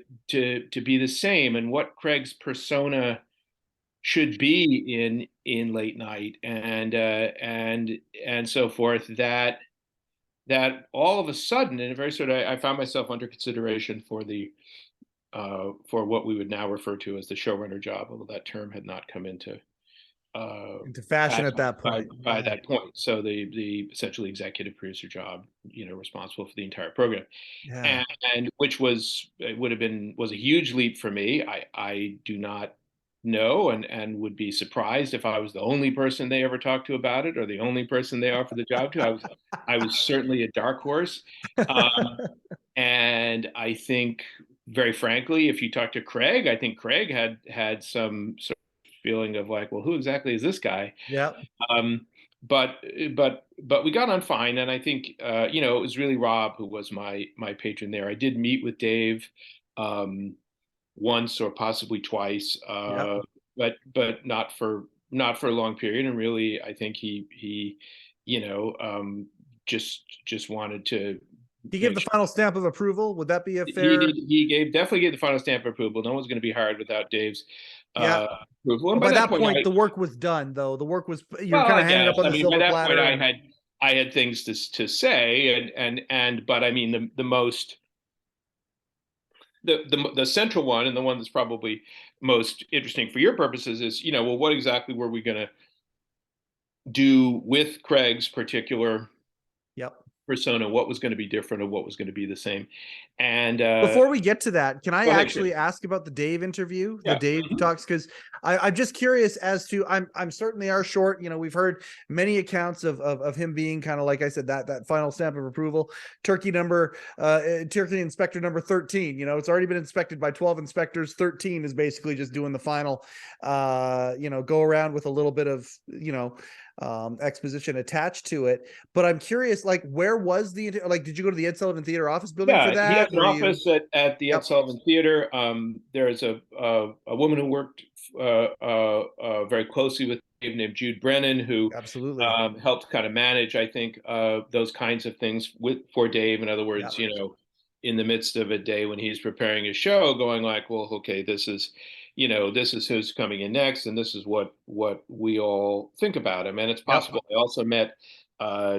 be the same, and what Craig's persona should be in late night, and so forth. That all of a sudden, in a very sort of, I found myself under consideration for for what we would now refer to as the showrunner job, although that term had not come into fashion at that point. By that point. So the essentially executive producer job, responsible for the entire program. Yeah. And which was a huge leap for me. I do not know and would be surprised if I was the only person they ever talked to about it, or the only person they offered the job to. I was certainly a dark horse. And I think, very frankly, if you talk to Craig, I think Craig had some sort of feeling of like, well, who exactly is this guy? Yeah. But we got on fine, and I think it was really Rob who was my patron there. I did meet with Dave once or possibly twice, but not for a long period. And really, I think he just wanted to. He gave the final stamp of approval. Would that be a fair? He definitely gave the final stamp of approval. No one's going to be hired without Dave's approval. And by that point, the work was done, though. The work was, you were kind of handed up on the silver by that platter. Point, I had things to say, but I mean the most. The central one, and the one that's probably most interesting for your purposes, is well, what exactly were we going to do with Craig's particular persona, what was going to be different, or what was going to be the same. And Before we get to that, can I go ahead, actually Chris. ask about the Dave interview, the Yeah. Dave talks? Because I'm just curious as to, I'm certain they are short. You know, we've heard many accounts of him being kind of, like I said, that final stamp of approval. Turkey inspector number 13. You know, it's already been inspected by 12 inspectors. 13 is basically just doing the final, go around with a little bit of, exposition attached to it. But I'm curious, like, where was did you go to the Ed Sullivan Theater office building for Yeah, he that? has an office at the Ed Yep. Sullivan Theater. There's a woman who worked very closely with Dave named Jude Brennan, who Absolutely. helped kind of manage, I think, those kinds of things for Dave. In other words, Yeah. in the midst of a day when he's preparing his show, going like, well, okay, this is who's coming in next, and this is what we all think about him. And it's Yep. possible. I also met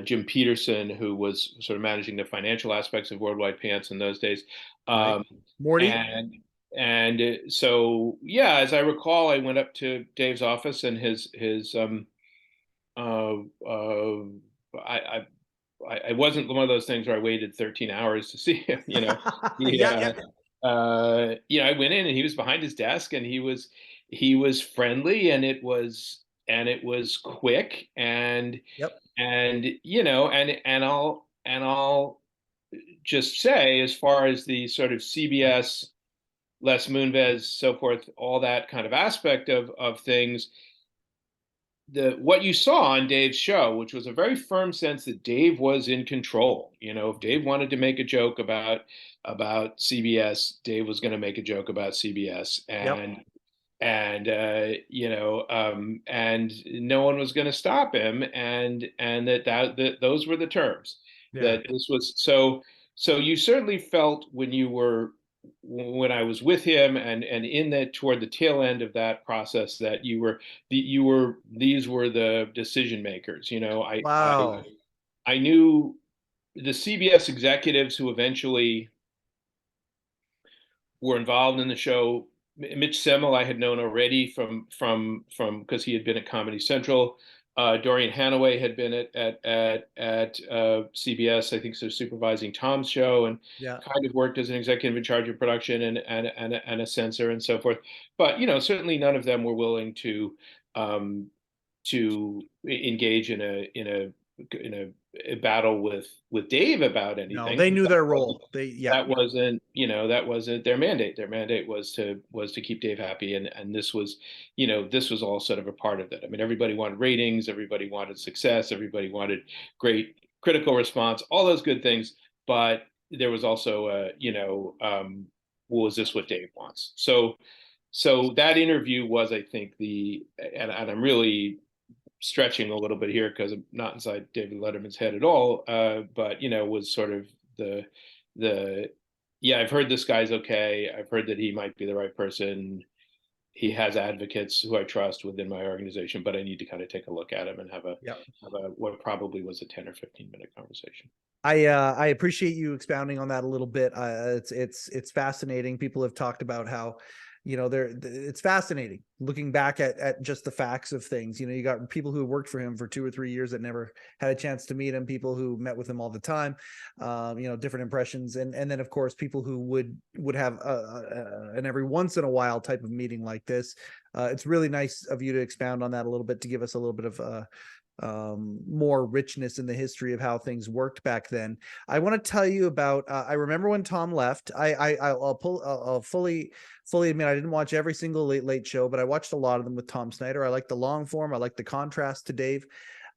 Jim Peterson, who was sort of managing the financial aspects of Worldwide Pants in those days. Right. Morty. So yeah, as I recall, I went up to Dave's office, and his I wasn't one of those things where I waited 13 hours to see him. Yeah. I went in, and he was behind his desk, and he was friendly, and it was quick, and Yep. I'll just say, as far as the sort of CBS, Les Moonves, so forth, all that kind of aspect of things, what you saw on Dave's show, which was a very firm sense that Dave was in control. If Dave wanted to make a joke about CBS, Dave was going to make a joke about CBS, and Yep. and no one was going to stop him, and that those were the terms. Yeah. That this was so. So you certainly felt when I was with him, and in that, toward the tail end of that process, that these were the decision makers. Wow. I knew the CBS executives who eventually were involved in the show. Mitch Semmel I had known already from because he had been at Comedy Central. Dorian Hanaway had been at CBS, I think, so supervising Tom's show, and Yeah. kind of worked as an executive in charge of production and a censor and so forth. But certainly none of them were willing um, to engage in a battle with Dave about No, anything. they knew their role. That wasn't their mandate. Their mandate was to keep Dave happy, and this was all sort of a part of that. I mean, everybody wanted ratings, everybody wanted success, everybody wanted great critical response, all those good things. But there was also was this what Dave wants? So that interview was, I think, and I'm really stretching a little bit here because I'm not inside David Letterman's head at all, but was sort of yeah, I've heard this guy's okay. I've heard that he might be the right person. He has advocates who I trust within my organization, but I need to kind of take a look at him and have a what probably was a 10 or 15-minute conversation. I appreciate you expounding on that a little bit. It's fascinating. People have talked about how, it's fascinating looking back at just the facts of things. You got people who worked for him for 2 or 3 years that never had a chance to meet him, people who met with him all the time, different impressions. And then of course, people who would have an every once in a while type of meeting like this. It's really nice of you to expound on that a little bit, to give us a little bit of more richness in the history of how things worked back then. I want to tell you about, I remember when Tom left. I'll fully admit I didn't watch every single late show, but I watched a lot of them with Tom Snyder. I like the long form. I like the contrast to Dave.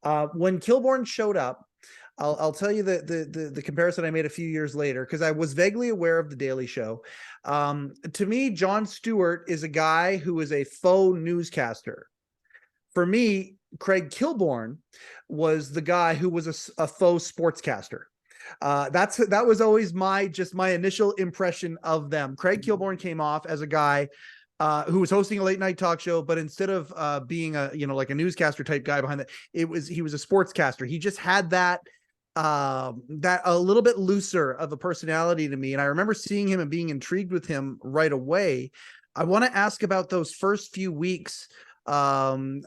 When Kilborn showed up, I'll tell you the comparison I made a few years later, because I was vaguely aware of The Daily Show. To me, Jon Stewart is a guy who is a faux newscaster. For me, Craig Kilborn was the guy who was a faux sportscaster. That was always my initial impression of them. Craig Kilborn came off as a guy who was hosting a late night talk show, but instead of being like a newscaster type guy behind that, he was a sportscaster. He just had that a little bit looser of a personality to me, and I remember seeing him and being intrigued with him right away. I want to ask about those first few weeks of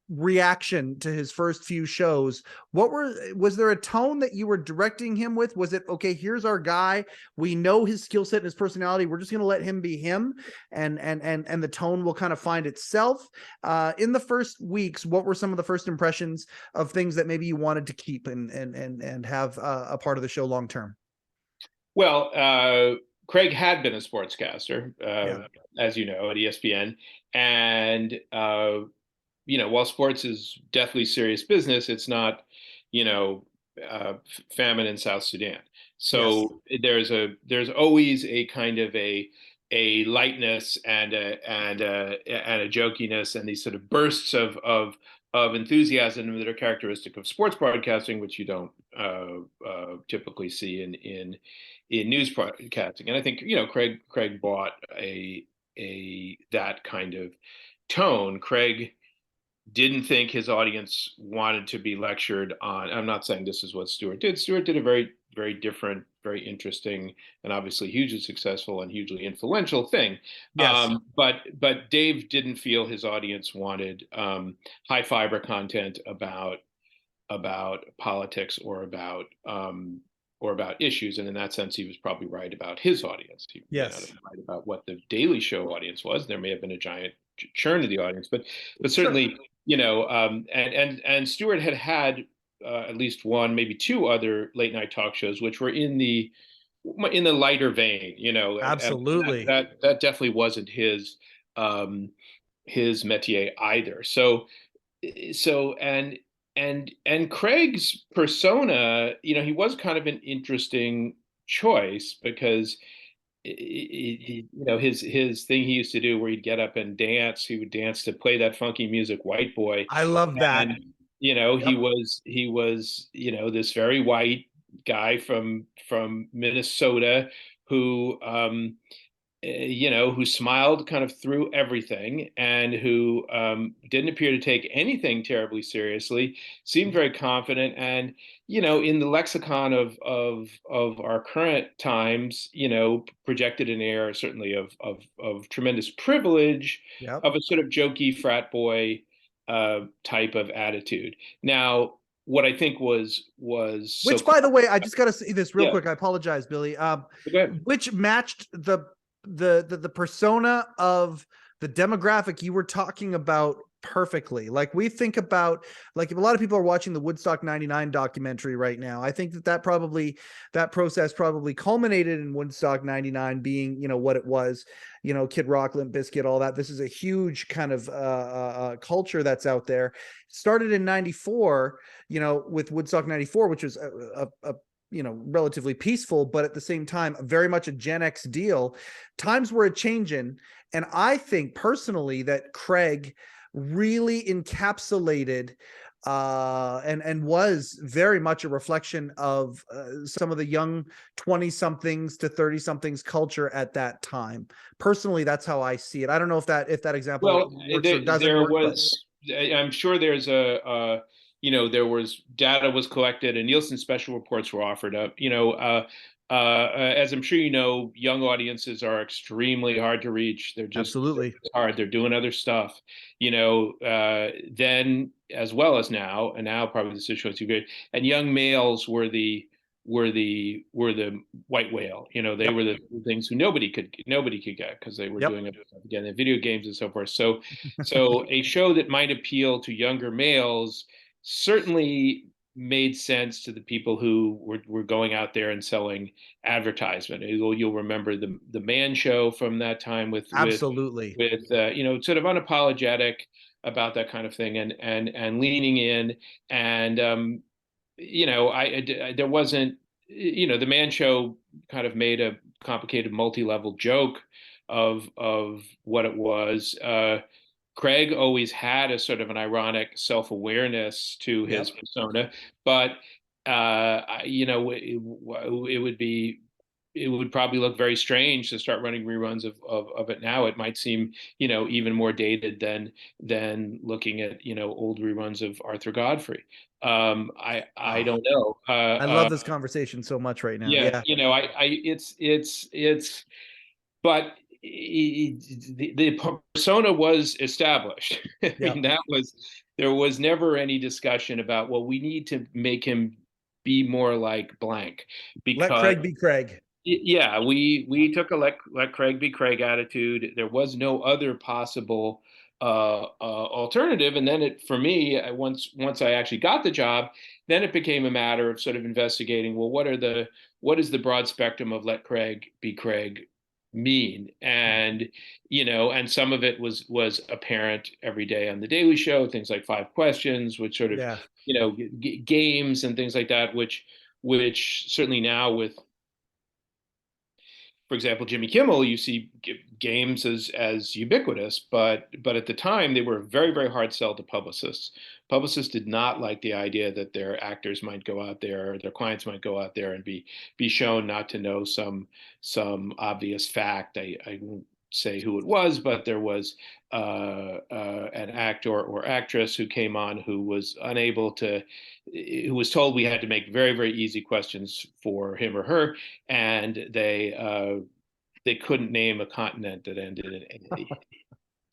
reaction to his first few shows, was there a tone that you were directing him with? Was it, okay, here's our guy, we know his skill set and his personality, we're just going to let him be him, and the tone will kind of find itself? In the first weeks, what were some of the first impressions of things that maybe you wanted to keep and have a part of the show long term? Well, Craig had been a sportscaster, Yeah. as you know, at ESPN, and while sports is definitely serious business, it's not, famine in South Sudan. Yes. So there's always a kind of a lightness and a jokiness and these sort of bursts of enthusiasm that are characteristic of sports broadcasting, which you don't typically see in news broadcasting. And I think Craig bought a that kind of tone. Craig didn't think his audience wanted to be lectured on. I'm not saying this is what Stewart did. Stewart did a very, very different, very interesting, and obviously hugely successful and hugely influential thing. Yes. But Dave didn't feel his audience wanted high fiber content about politics or about issues. And in that sense, he was probably right about his audience. He may not have been right about what the Daily Show audience was. There may have been a giant churn of the audience, but certainly, and Stewart had at least one, maybe two other late night talk shows, which were in the lighter vein, Absolutely. And that definitely wasn't his métier either. So and Craig's persona, he was kind of an interesting choice because his thing he used to do where he'd get up and dance, he would dance to Play That Funky Music, White Boy. I love that. And, he was this very white guy from Minnesota who who smiled kind of through everything and who didn't appear to take anything terribly seriously, seemed very confident, and in the lexicon of our current times, projected an air certainly of tremendous privilege, Yep. of a sort of jokey frat boy type of attitude. Now, what I think was which, by the way, I just got to say this real quick. I apologize, Billy. Which matched the persona of the demographic you were talking about perfectly. Like, we think about, like, a lot of people are watching the Woodstock 99 documentary right now. I think that process probably culminated in Woodstock 99 being, what it was, Kid Rock, Limp Bizkit, all that. This is a huge kind of culture that's out there. Started in 94, with Woodstock 94, which was a relatively peaceful, but at the same time, very much a Gen X deal. Times were a-changing. And I think personally that Craig really encapsulated and was very much a reflection of some of the young 20-somethings to 30-somethings culture at that time. Personally, that's how I see it. I don't know if that example works or doesn't work. I'm sure there's there was data was collected and Nielsen special reports were offered up. As I'm sure young audiences are extremely hard to reach. They're just absolutely hard. They're doing other stuff, then as well as now, and now probably the situation is good. And young males were the white whale. They were the things who nobody could get because they were doing again the video games and so forth. So a show that might appeal to younger males certainly made sense to the people who were going out there and selling advertisement. You'll remember the Man Show from that time with absolutely with sort of unapologetic about that kind of thing and leaning in, and there wasn't, the Man Show kind of made a complicated multi-level joke of what it was. Craig always had a sort of an ironic self-awareness to his persona, but it would probably look very strange to start running reruns of it now. It might seem, even more dated than looking at, old reruns of Arthur Godfrey. I don't know. I love this conversation so much right now. Yeah. But the persona was established. I mean, there was never any discussion about, well, we need to make him be more like blank, Let because Craig be Craig. yeah, we took a let Craig be Craig attitude. There was no other possible alternative. And then for me, once I actually got the job, then it became a matter of sort of investigating, well, what is the broad spectrum of let Craig be Craig mean? And and some of it was apparent every day on the Daily Show, things like Five Questions, which sort of Yeah. games and things like that, which certainly now with, for example, Jimmy Kimmel, you see games as ubiquitous, but at the time they were a very, very hard sell to publicists. Publicists did not like the idea that their actors might go out there, or their clients might go out there and be shown not to know some obvious fact. I won't say who it was, but there was an actor or actress who came on who was who was told we had to make very, very easy questions for him or her, and they couldn't name a continent that ended in A.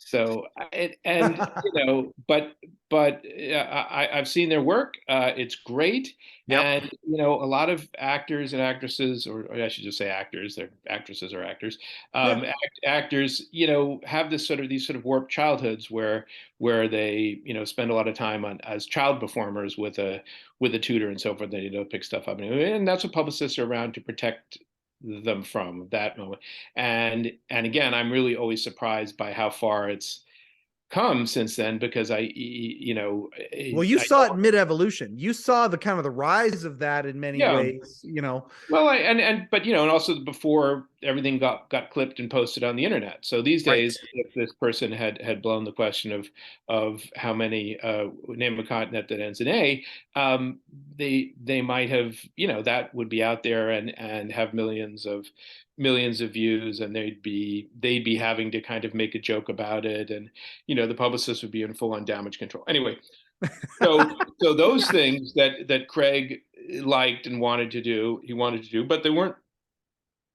So I've seen their work. It's great, Yep. and a lot of actors and actresses, or I should just say actors. They're actresses or actors. Yeah. Actors, have these sort of warped childhoods where they spend a lot of time on as child performers with a tutor and so forth. They pick stuff up, and that's what publicists are around to protect them from that moment. And again, I'm really always surprised by how far it's come since then, because well, you saw it mid-evolution. You saw the kind of the rise of that in many ways, Well, but and also before everything got clipped and posted on the internet. So these days, if this person had blown the question of how many name a continent that ends in A, they might have, that would be out there and have millions of views, and they'd be having to kind of make a joke about it, and the publicist would be in full on damage control. Anyway, so those things that Craig liked and wanted to do, but they weren't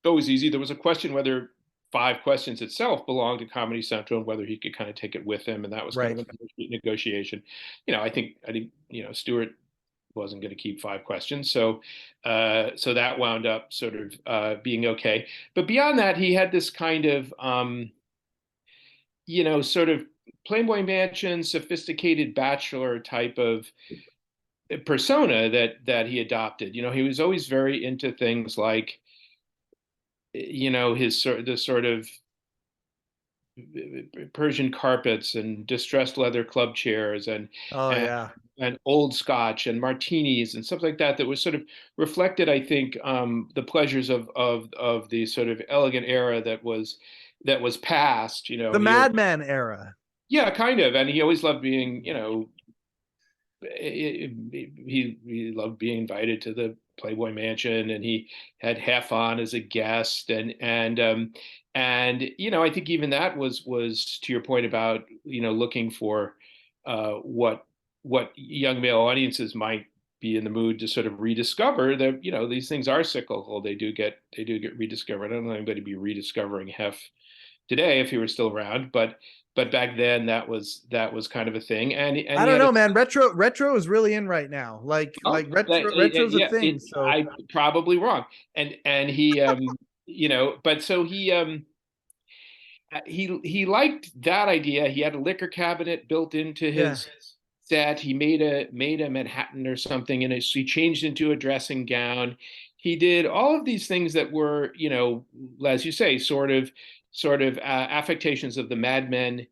always easy. There was a question whether Five Questions itself belonged to Comedy Central and whether he could kind of take it with him, and that was kind of a negotiation. I think Stewart wasn't going to keep Five Questions, so that wound up sort of being okay. But beyond that, he had this kind of sort of Playboy Mansion, sophisticated bachelor type of persona that he adopted. He was always very into things like, the sort of Persian carpets and distressed leather club chairs and old scotch and martinis and stuff like that. That was sort of reflected, I think, the pleasures of the sort of elegant era that was past. The Mad Men era. Yeah, kind of. And he always loved being, he loved being invited to the Playboy Mansion, and he had Heffon as a guest, and I think even that was to your point about looking for what young male audiences might be in the mood to sort of rediscover. That these things are cyclical. They do get rediscovered. I don't know anybody be rediscovering Heff today if he were still around, but back then that was kind of a thing. And I don't know, man. Retro is really in right now. Retro's a thing. So I'm probably wrong. And he but so he liked that idea. He had a liquor cabinet built into his set. He made a Manhattan or something, and he changed into a dressing gown. He did all of these things that were, as you say, sort of affectations of the Mad Men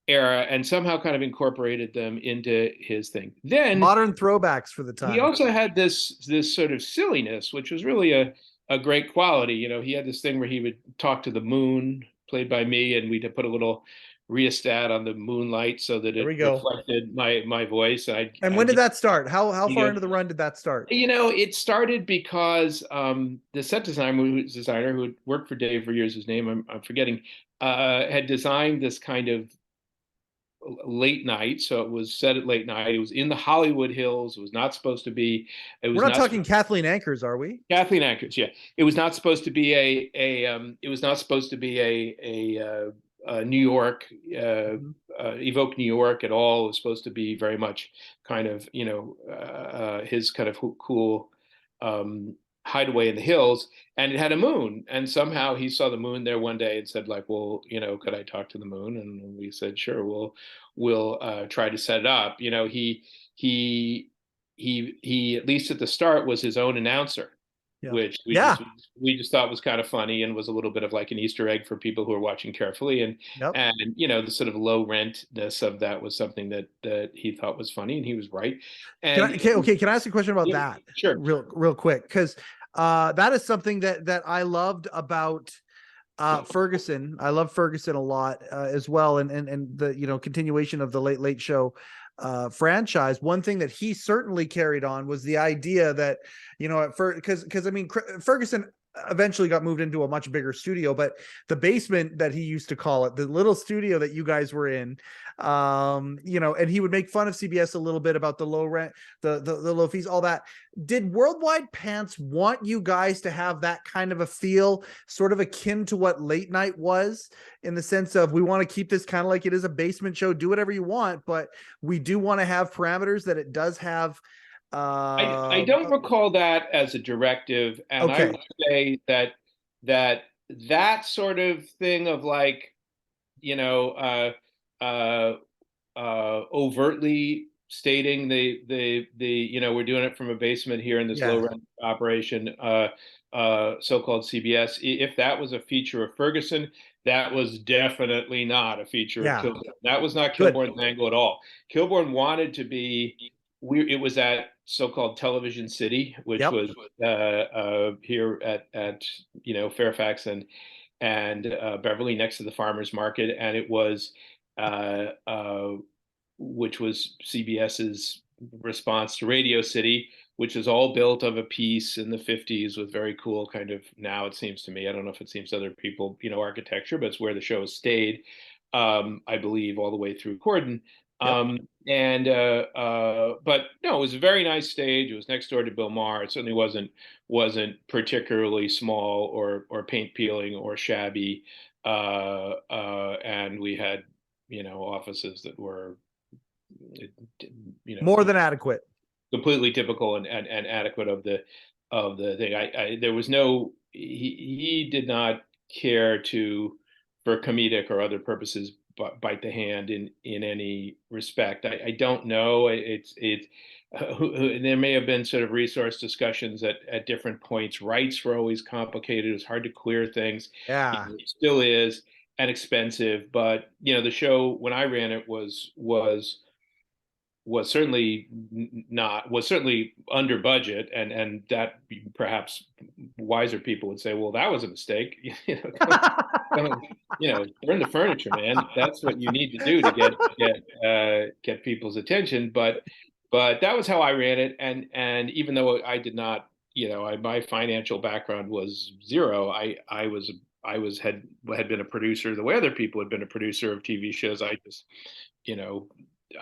era, and somehow kind of incorporated them into his thing. Then modern throwbacks for the time. He also had this sort of silliness, which was really a great quality. He had this thing where he would talk to the moon, played by me, and we'd put a little rheostat on the moonlight so that it reflected my voice. And when did that start? How far into the run did that start? It started because the set designer who had worked for Dave for years, whose name I'm forgetting, had designed this kind of late night. So it was set at late night. It was in the Hollywood Hills. It was not supposed to be. We're not talking Kathleen Anchors, are we? Kathleen Anchors, yeah. It was not supposed to be a New York evoke New York at all. It was supposed to be very much kind of, his kind of cool hideaway in the hills, and it had a moon. And somehow he saw the moon there one day and said, like, well, could I talk to the moon? And we said, sure, we'll try to set it up. He at least at the start was his own announcer, Yeah. which Yeah. we just thought was kind of funny and was a little bit of like an Easter egg for people who are watching carefully. And Yep. the sort of low rentness of that was something that he thought was funny, and he was right. And Can I ask a question about that? Sure. Real quick, because that is something that I loved about Ferguson. I love Ferguson a lot as well, and the continuation of the Late Late Show franchise. One thing that he certainly carried on was the idea that at first, because I mean Ferguson eventually got moved into a much bigger studio, but the basement that he used to call it, the little studio that you guys were in, and he would make fun of CBS a little bit about the low rent, the low fees, all that. Did Worldwide Pants want you guys to have that kind of a feel, sort of akin to what Late Night was, in the sense of, we want to keep this kind of like it is a basement show, do whatever you want, but we do want to have parameters that it does have? I don't recall that as a directive, and okay. I would say that sort of thing of like, overtly stating the we're doing it from a basement here in this low rent operation, so-called CBS. If that was a feature of Ferguson, that was definitely not a feature of Kilborn. That was not Kilborn's angle at all. Kilborn wanted to be. It was at so-called Television City, which was here at Fairfax and Beverly, next to the farmers market, and it was which was CBS's response to Radio City, which is all built of a piece in the 50s with very cool kind of, now it seems to me, I don't know if it seems to other people, architecture, but it's where the show has stayed, I believe, all the way through Corden. But no, it was a very nice stage. It was next door to Bill Maher. It certainly wasn't particularly small or paint peeling or shabby. And we had, offices that were, more than adequate, completely typical and adequate of the thing. There was no, he did not care for comedic or other purposes, bite the hand in any respect. I don't know. There may have been sort of resource discussions at different points. Rights were always complicated. It was hard to clear things. Yeah. It still is, and expensive. But the show, when I ran it, was certainly under budget, and that perhaps wiser people would say, well, that was a mistake. Burn the furniture, man. That's what you need to do to get people's attention. But that was how I ran it, and even though I did not, my financial background was zero, I had been a producer the way other people had been a producer of TV shows. I just,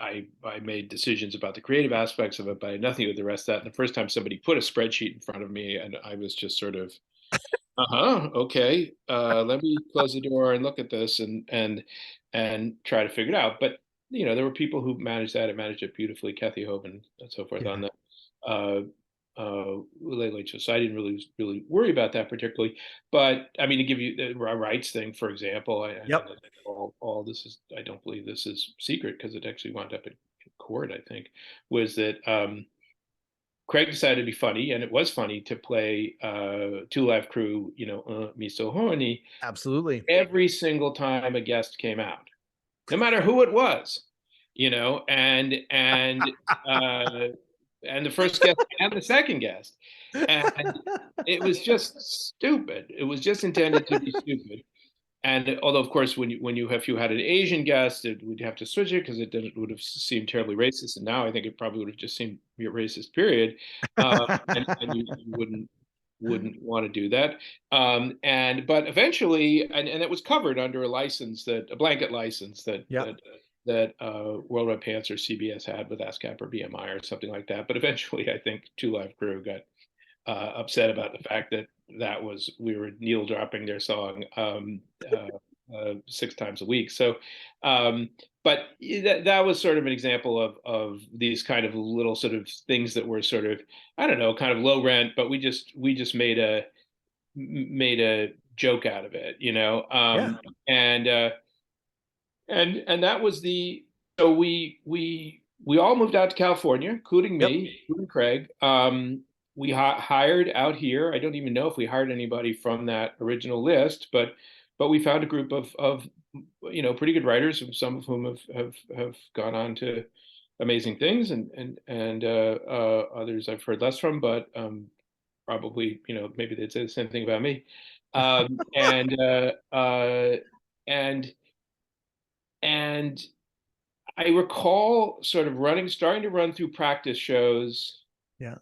I made decisions about the creative aspects of it, but I had nothing to do with the rest of that. And the first time somebody put a spreadsheet in front of me, and I was just sort of, okay, let me close the door and look at this and try to figure it out. But there were people who managed that and managed it beautifully, Kathy Hoban and so forth on the Late Late Show. So I didn't really worry about that particularly. But I mean, to give you the rights thing, for example, all this is, I don't believe this is secret because it actually wound up in court, I think, was that Craig decided to be funny, and it was funny to play Two Live Crew, Me So Horny. Absolutely. Every single time a guest came out, no matter who it was, and the first guest and the second guest. And it was just stupid. It was just intended to be stupid. And although, of course, if you had an Asian guest, we'd have to switch it because it would have seemed terribly racist. And now I think it probably would have just seemed racist, period. And you wouldn't want to do that. But eventually, and it was covered under a blanket license that Worldwide Pants or CBS had with ASCAP or BMI or something like that. But eventually, I think Two Live Crew got upset about the fact that we were needle dropping their song 6 times a week. So, but that was sort of an example of these kind of little sort of things that were sort of, I don't know, kind of low rent, but we just made a joke out of it, Yeah. and and that was the so we all moved out to California, including Yep. me, including Craig. We hired out here. I don't even know if we hired anybody from that original list, but we found a group of pretty good writers, some of whom have gone on to amazing things, and others I've heard less from, but probably maybe they'd say the same thing about me. Um, and and and I recall sort of starting to run through practice shows, Yeah.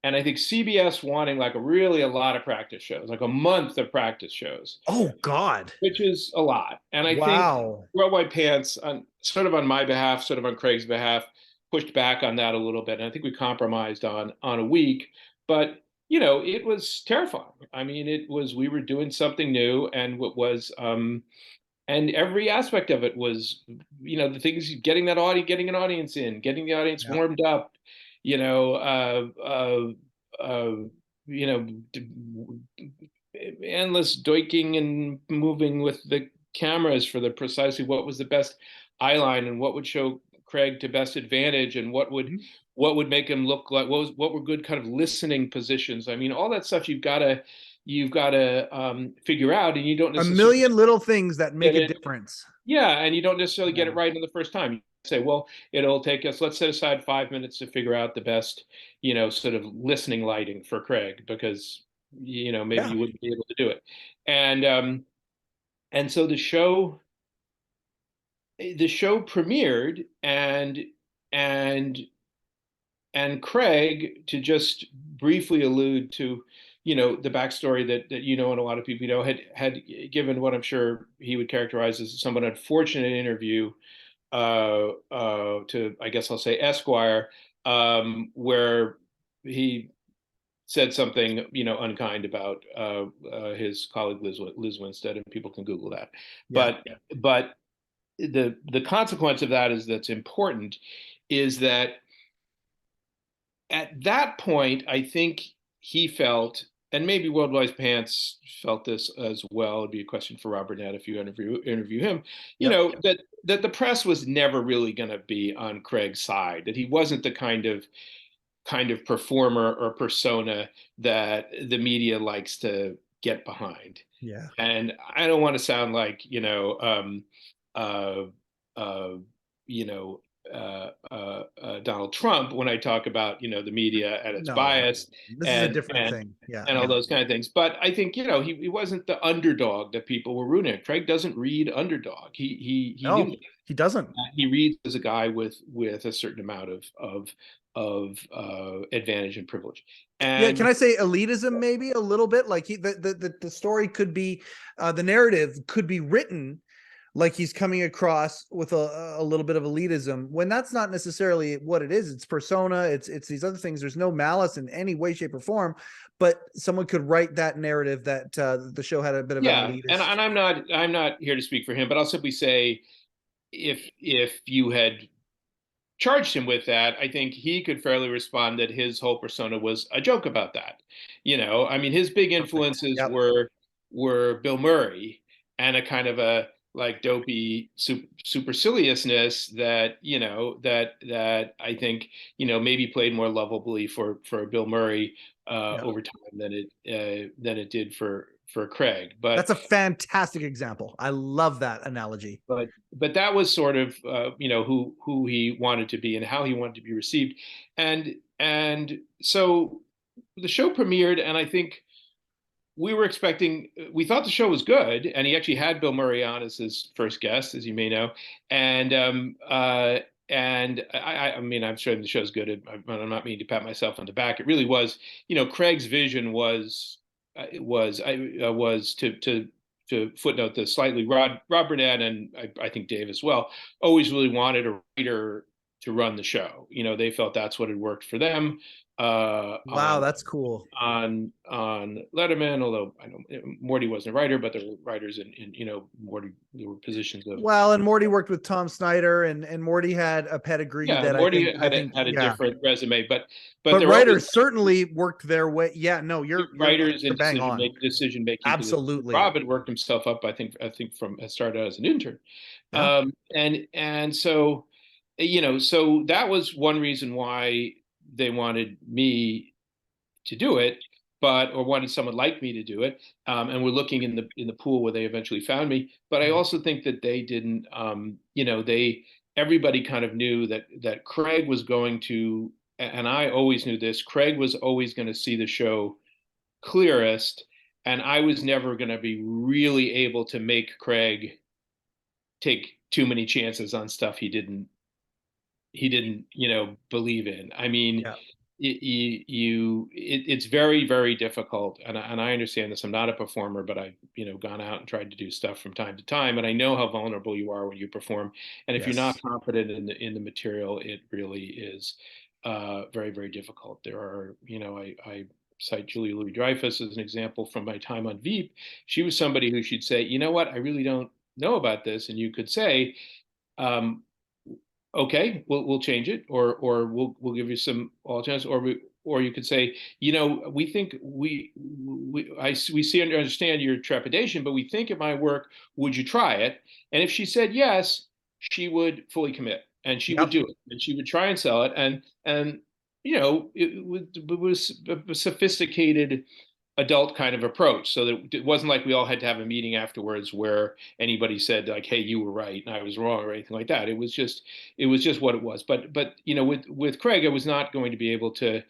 and I think CBS wanting like a lot of practice shows, like a month of practice shows, Oh God. which is a lot. And I think Wow. Worldwide Pants, sort of on my behalf, sort of on Craig's behalf, pushed back on that a little bit. And I think we compromised on a week, but it was terrifying. I mean, we were doing something new, and what was and every aspect of it was, the things, getting an audience in, getting the audience Yeah. warmed up, you know, you know, endless doiking and moving with the cameras for the precisely what was the best eye line and what would show Craig to best advantage, and what would make him look like, what were good kind of listening positions. I mean, all that stuff you've got to figure out, and you don't A necessarily million little things that make get a it. difference. Yeah, and you don't necessarily get Yeah. it right in the first time. You say, well, it'll take us, let's set aside 5 minutes to figure out the best, sort of listening lighting for Craig, because maybe Yeah. you wouldn't be able to do it. And so the show premiered, and and Craig, to just briefly allude to, the backstory that and a lot of people had given what I'm sure he would characterize as a somewhat unfortunate interview to, I guess I'll say, Esquire, where he said something unkind about his colleague Liz Winstead, and people can Google that. Yeah. But the consequence of that that's important is that at that point, I think he felt, and maybe Worldwide Pants felt this as well. It'd be a question for Robert Nett if you interview him. Yep. That the press was never really going to be on Craig's side. That he wasn't the kind of performer or persona that the media likes to get behind. Yeah. And I don't want to sound like uh, uh, you know, Donald Trump when I talk about the media and its No, bias this is a and different thing. Yeah. and all those kind of things. But I think he wasn't the underdog that people were rooting at. Craig doesn't read underdog. He No, knew that. he doesn't. He reads as a guy with a certain amount of advantage and privilege. Yeah, And can I say elitism maybe a little bit? Like the story could be the narrative could be written like he's coming across with a little bit of elitism, when that's not necessarily what it is. It's persona, it's these other things. There's no malice in any way, shape, or form, but someone could write that narrative that the show had a bit of yeah, an elitist. and I'm not here to speak for him, but I'll simply say, if you had charged him with that, I think he could fairly respond that his whole persona was a joke about that. I mean, his big influences Yep. were Bill Murray, and a kind of a like dopey superciliousness that I think maybe played more lovably for Bill Murray over time than it did for Craig. But That's a fantastic example. I love that analogy. but that was sort of who he wanted to be and how he wanted to be received, and so the show premiered, and I think we thought the show was good, and he actually had Bill Murray on as his first guest, as you may know, and I mean, I'm sure the show's good. I'm not meaning to pat myself on the back. It really was, Craig's vision was to footnote the slightly, Rob Burnett, and I think Dave as well, always really wanted a writer run the show. They felt that's what had worked for them. Wow, that's cool. On Letterman, although I know Morty wasn't a writer, but there were writers in Morty, there were positions of. Well, and Morty worked with Tom Snyder, and Morty had a pedigree Yeah, that Morty I think had a yeah. different resume, but But there were always writers certainly worked their way. Yeah, no, you're writers and bang on. decision making positions. Absolutely. Rob had worked himself up. I think from started out as an intern, Yeah. and so so that was one reason why they wanted me to do it, or wanted someone like me to do it. And we're looking in the pool where they eventually found me. But I also think that they didn't, everybody kind of knew that Craig was going to, and I always knew this, Craig was always going to see the show clearest, and I was never going to be really able to make Craig take too many chances on stuff he didn't believe in. I mean, Yeah. it's very, very difficult, and I understand this. I'm not a performer, but I've gone out and tried to do stuff from time to time, and I know how vulnerable you are when you perform. And if you're not confident in the material, it really is very, very difficult. There are, I cite Julia Louis-Dreyfus as an example from my time on Veep. She was somebody who she'd say, you know what, I really don't know about this, and you could say, okay, we'll change it, or we'll give you some alternatives, or you could say, we think we see and understand your trepidation, but we think it might work. Would you try it? And if she said yes, she would fully commit, and she would do it, and she would try and sell it, and it was a sophisticated adult kind of approach, so that it wasn't like we all had to have a meeting afterwards where anybody said like, hey, you were right and I was wrong, or anything like that. It was just what it was. But with Craig, I was not going to be able to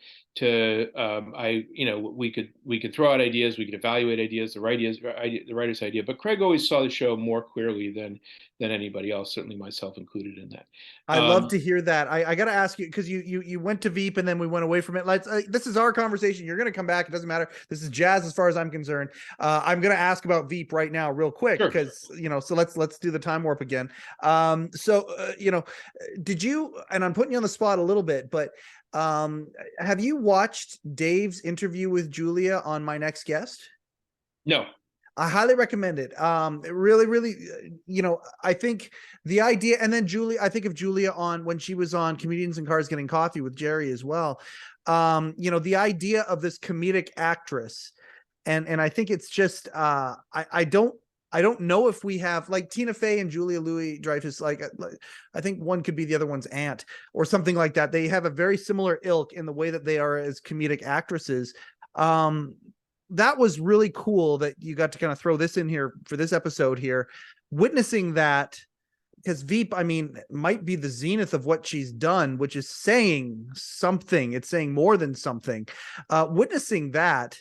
we could throw out ideas, we could evaluate ideas, the writer's idea, but Craig always saw the show more clearly than anybody else, certainly myself included in that. I love to hear that. I got to ask you, because you went to Veep and then we went away from it. This is our conversation. You're going to come back. It doesn't matter. This is jazz as far as I'm concerned. I'm going to ask about Veep right now real quick, because, so let's do the time warp again. Did you, and I'm putting you on the spot a little bit, but have you watched Dave's interview with Julia on My Next Guest? No. I highly recommend it. Really, really, I think the idea, and then Julia, I think of Julia when she was on Comedians in Cars Getting Coffee with Jerry as well. The idea of this comedic actress, and I think it's just, I don't know if we have, like, Tina Fey and Julia Louis-Dreyfus, like I think one could be the other one's aunt or something like that. They have a very similar ilk in the way that they are as comedic actresses. That was really cool that you got to kind of throw this in here for this episode here, witnessing that, because Veep, I mean, might be the zenith of what she's done, which is saying something. It's saying more than something. Witnessing that,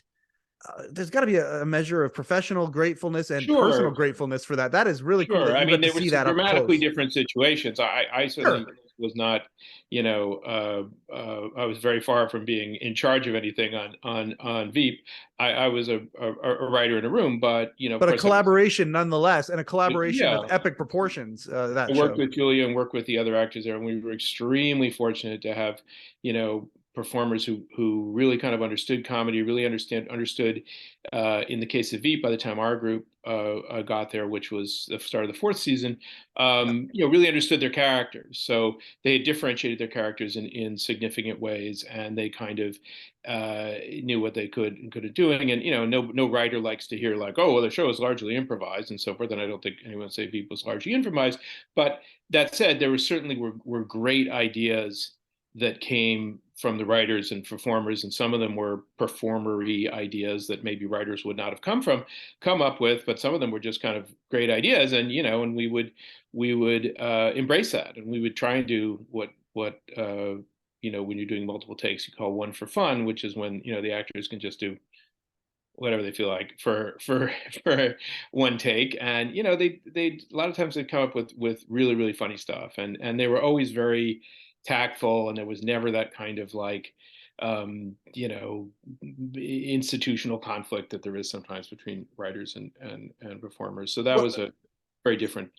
there's got to be a measure of professional gratefulness and personal gratefulness for that. That is really cool. I mean, there were some dramatically different situations. I certainly was not, I was very far from being in charge of anything on Veep. I was a writer in a room, but but a collaboration nonetheless, and a collaboration of epic proportions. I worked with Julia and worked with the other actors there, and we were extremely fortunate to have performers who really kind of understood comedy, really understood in the case of Veep, by the time our group got there, which was the start of the fourth season, really understood their characters. So they had differentiated their characters in significant ways, and they kind of knew what they could have doing. And no writer likes to hear like, oh, well, the show is largely improvised and so forth. And I don't think anyone would say Veep was largely improvised. But that said, there certainly were great ideas that came from the writers and performers, and some of them were performery ideas that maybe writers would not have come up with, but some of them were just kind of great ideas. And and we would embrace that, and we would try and do what when you're doing multiple takes, you call one for fun, which is when the actors can just do whatever they feel like for one take. And they a lot of times they'd come up with really, really funny stuff, and they were always very tactful, and there was never that kind of like institutional conflict that there is sometimes between writers and performers. So that was a very different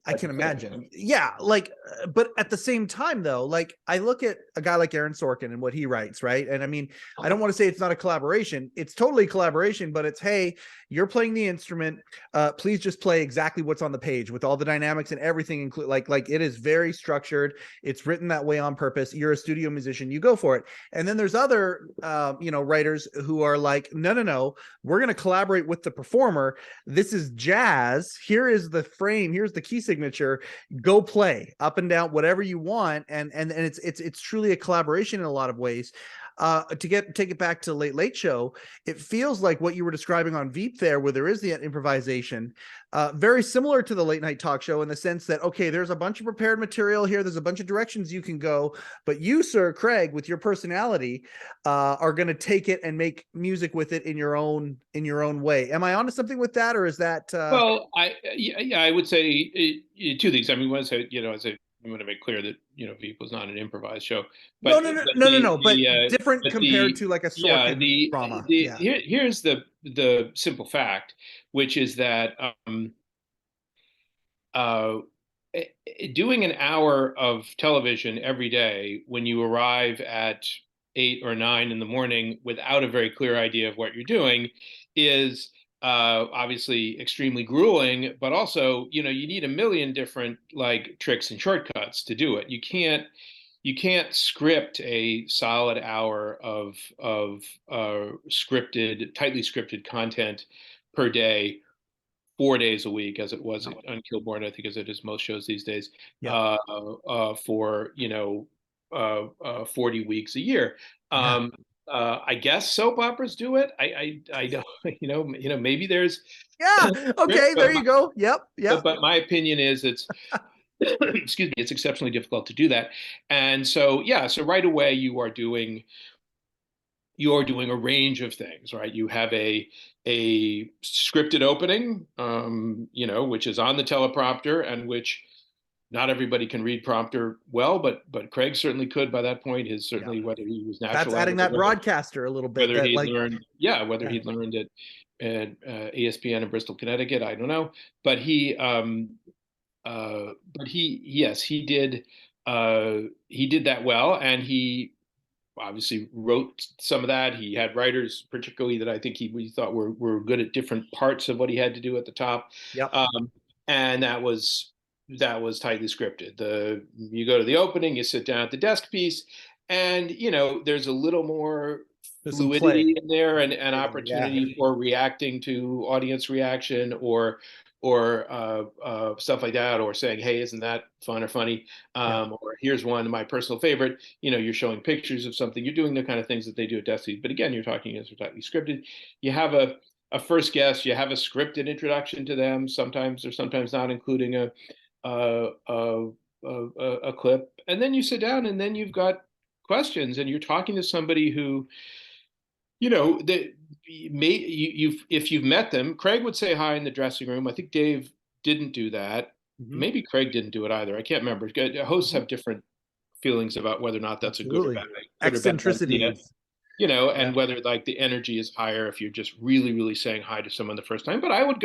I can imagine. Yeah, like, but at the same time, though, like I look at a guy like Aaron Sorkin and what he writes, right? And I mean, I don't want to say it's not a collaboration. It's totally collaboration, but it's, hey, you're playing the instrument. Please just play exactly what's on the page with all the dynamics and everything. Include like it is very structured. It's written that way on purpose. You're a studio musician. You go for it. And then there's other, writers who are like, no, we're going to collaborate with the performer. This is jazz. Here is the frame. Here's the key signature. Go play up and down, whatever you want. And it's truly a collaboration in a lot of ways. Take it back to Late Show, it feels like what you were describing on Veep there, where there is the improvisation, very similar to the late night talk show in the sense that, okay, there's a bunch of prepared material here. There's a bunch of directions you can go, but you, Sir Craig, with your personality, are going to take it and make music with it in your own way. Am I onto something with that, or is that? Well, I would say two things. I mean, one is, I want to make clear that Veep was not an improvised show, but no. But different compared to like a Sorkin drama. Here's the simple fact, which is that doing an hour of television every day when you arrive at 8 or 9 in the morning without a very clear idea of what you're doing is obviously extremely grueling, but also, you need a million different like tricks and shortcuts to do it. You can't script a solid hour of tightly scripted content per day, 4 days a week, as it was on Kilborn, I think, as it is most shows these days, for 40 weeks a year. I guess soap operas do it. I don't, maybe there's. Yeah. Okay. There you go. Yep. But my opinion is it's, excuse me, it's exceptionally difficult to do that. And so, so right away you are doing a range of things, right? You have a scripted opening, which is on the teleprompter and which not everybody can read prompter well, but Craig certainly could by that point. Whether he was natural. That's adding that broadcaster a little bit. Whether he'd learned it at ESPN in Bristol, Connecticut, I don't know. But he did that well, and he obviously wrote some of that. He had writers, particularly that I think we thought were good at different parts of what he had to do at the top. Yep. And that was tightly scripted. You go to the opening, you sit down at the desk piece, and there's a little more fluidity in there and opportunity for reacting to audience reaction or stuff like that, or saying, hey, isn't that fun or funny? Or here's one of my personal favorite, you're showing pictures of something, you're doing the kind of things that they do at desk piece, but again, you're talking as tightly scripted. You have a first guest, you have a scripted introduction to them, sometimes or sometimes not, including a clip, and then you sit down and then you've got questions and you're talking to somebody who if you've met them. Craig would say hi in the dressing room. I think Dave didn't do that. Maybe Craig didn't do it either. I can't remember. Hosts have different feelings about whether or not that's a good or bad eccentricities. And whether like the energy is higher if you're just really, really saying hi to someone the first time. But I've always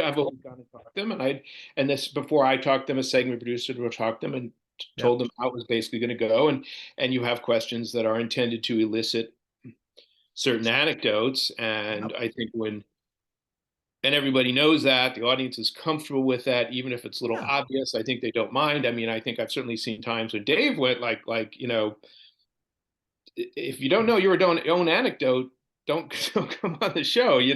gone and talked to them, and this before I talked to them, a segment producer would talk to them and told them how it was basically going to go. And you have questions that are intended to elicit certain anecdotes. And I think and everybody knows that the audience is comfortable with that, even if it's a little obvious, I think they don't mind. I mean, I think I've certainly seen times when Dave went like, if you don't know your own anecdote, don't come on the show. We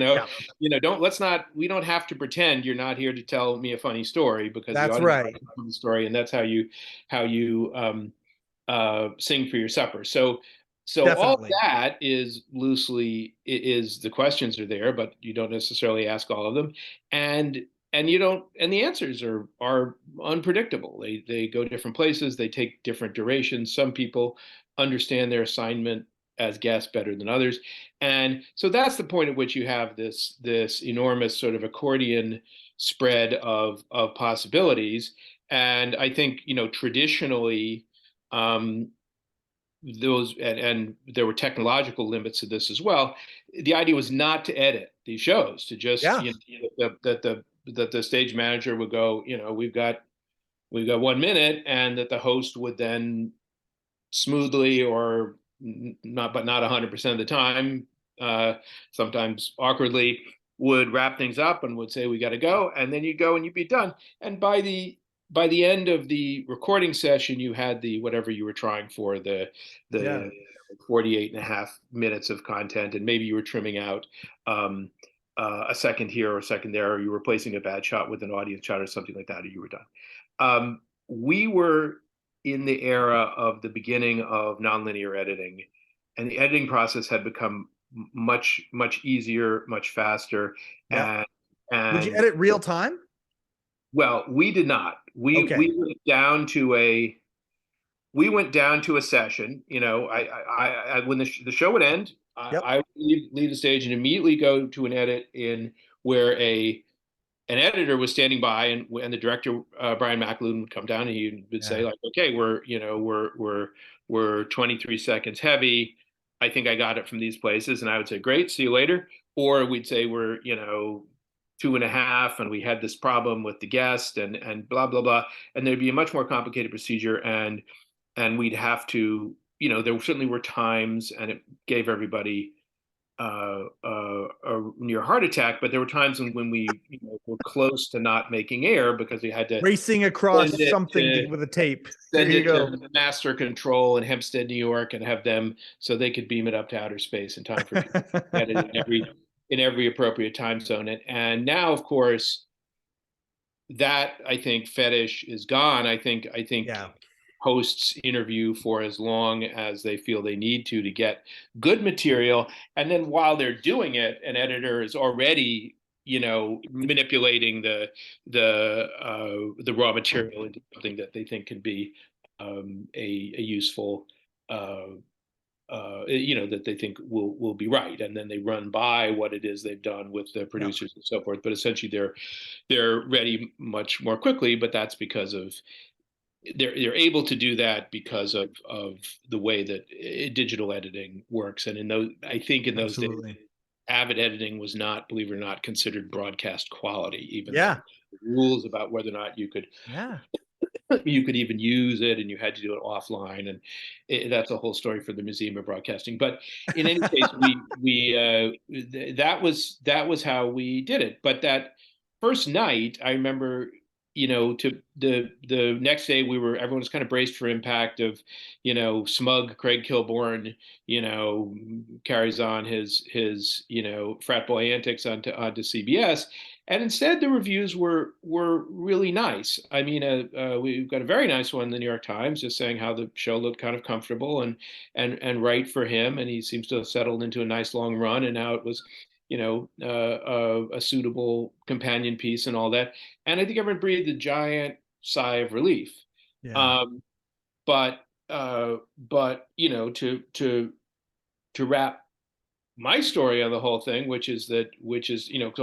don't have to pretend you're not here to tell me a funny story, because that's right. The story, and that's how you sing for your supper. So definitely. All that is loosely is the questions are there, but you don't necessarily ask all of them, and the answers are unpredictable. They go different places. They take different durations. Some people understand their assignment as guests better than others, and so that's the point at which you have this enormous sort of accordion spread of possibilities. And I think traditionally, those and there were technological limits to this as well. The idea was not to edit these shows, to just that the stage manager would go, we've got we've got 1 minute, and that the host would then smoothly or not, but not 100% of the time, sometimes awkwardly, would wrap things up and would say, we got to go. And then you go and you'd be done. And by the end of the recording session, you had the whatever you were trying for, the 48 and a half minutes of content, and maybe you were trimming out a second here or a second there, or you were replacing a bad shot with an audience shot or something like that, or you were done. We were in the era of the beginning of nonlinear editing, and the editing process had become much easier, much faster. Yeah. And Would you edit real time? well, we did not. Okay. We went down to a session. You know, when the show would end, Yep. I would leave the stage and immediately go to an edit in where an editor was standing by, and the director Brian McAloon would come down and he would say, like, okay, we're 23 seconds heavy. I think I got it from these places, and I would say, great, see you later. Or we'd say we're 2.5, and we had this problem with the guest, and blah blah blah, and there'd be a much more complicated procedure, and we'd have to, there certainly were times, and it gave everybody a near heart attack, but there were times when we were close to not making air because we had to racing across something with a tape. Send it to the master control in Hempstead, New York, and have them so they could beam it up to outer space in time for people to get it in every appropriate time zone. And now, of course, that I think fetish is gone. I think hosts interview for as long as they feel they need to get good material, and then while they're doing it, an editor is already manipulating the raw material into something that they think can be a useful that they think will be right, and then they run by what it is they've done with the producers and so forth. But essentially, they're ready much more quickly. But that's because of they're able to do that because of the way that digital editing works. And in those days, avid editing was not, believe it or not, considered broadcast quality, even though the rules about whether or not you could even use it, and you had to do it offline, and that's a whole story for the Museum of Broadcasting. But in any case, that was how we did it. But that first night, I remember, to the next day, everyone was kind of braced for impact of, smug Craig Kilborn, carries on his frat boy antics onto CBS. And instead, the reviews were really nice. I mean, we've got a very nice one in the New York Times, just saying how the show looked kind of comfortable and right for him, and he seems to have settled into a nice long run, and now it was, a suitable companion piece and all that. And I think everyone breathed a giant sigh of relief. But to wrap my story on the whole thing, which is so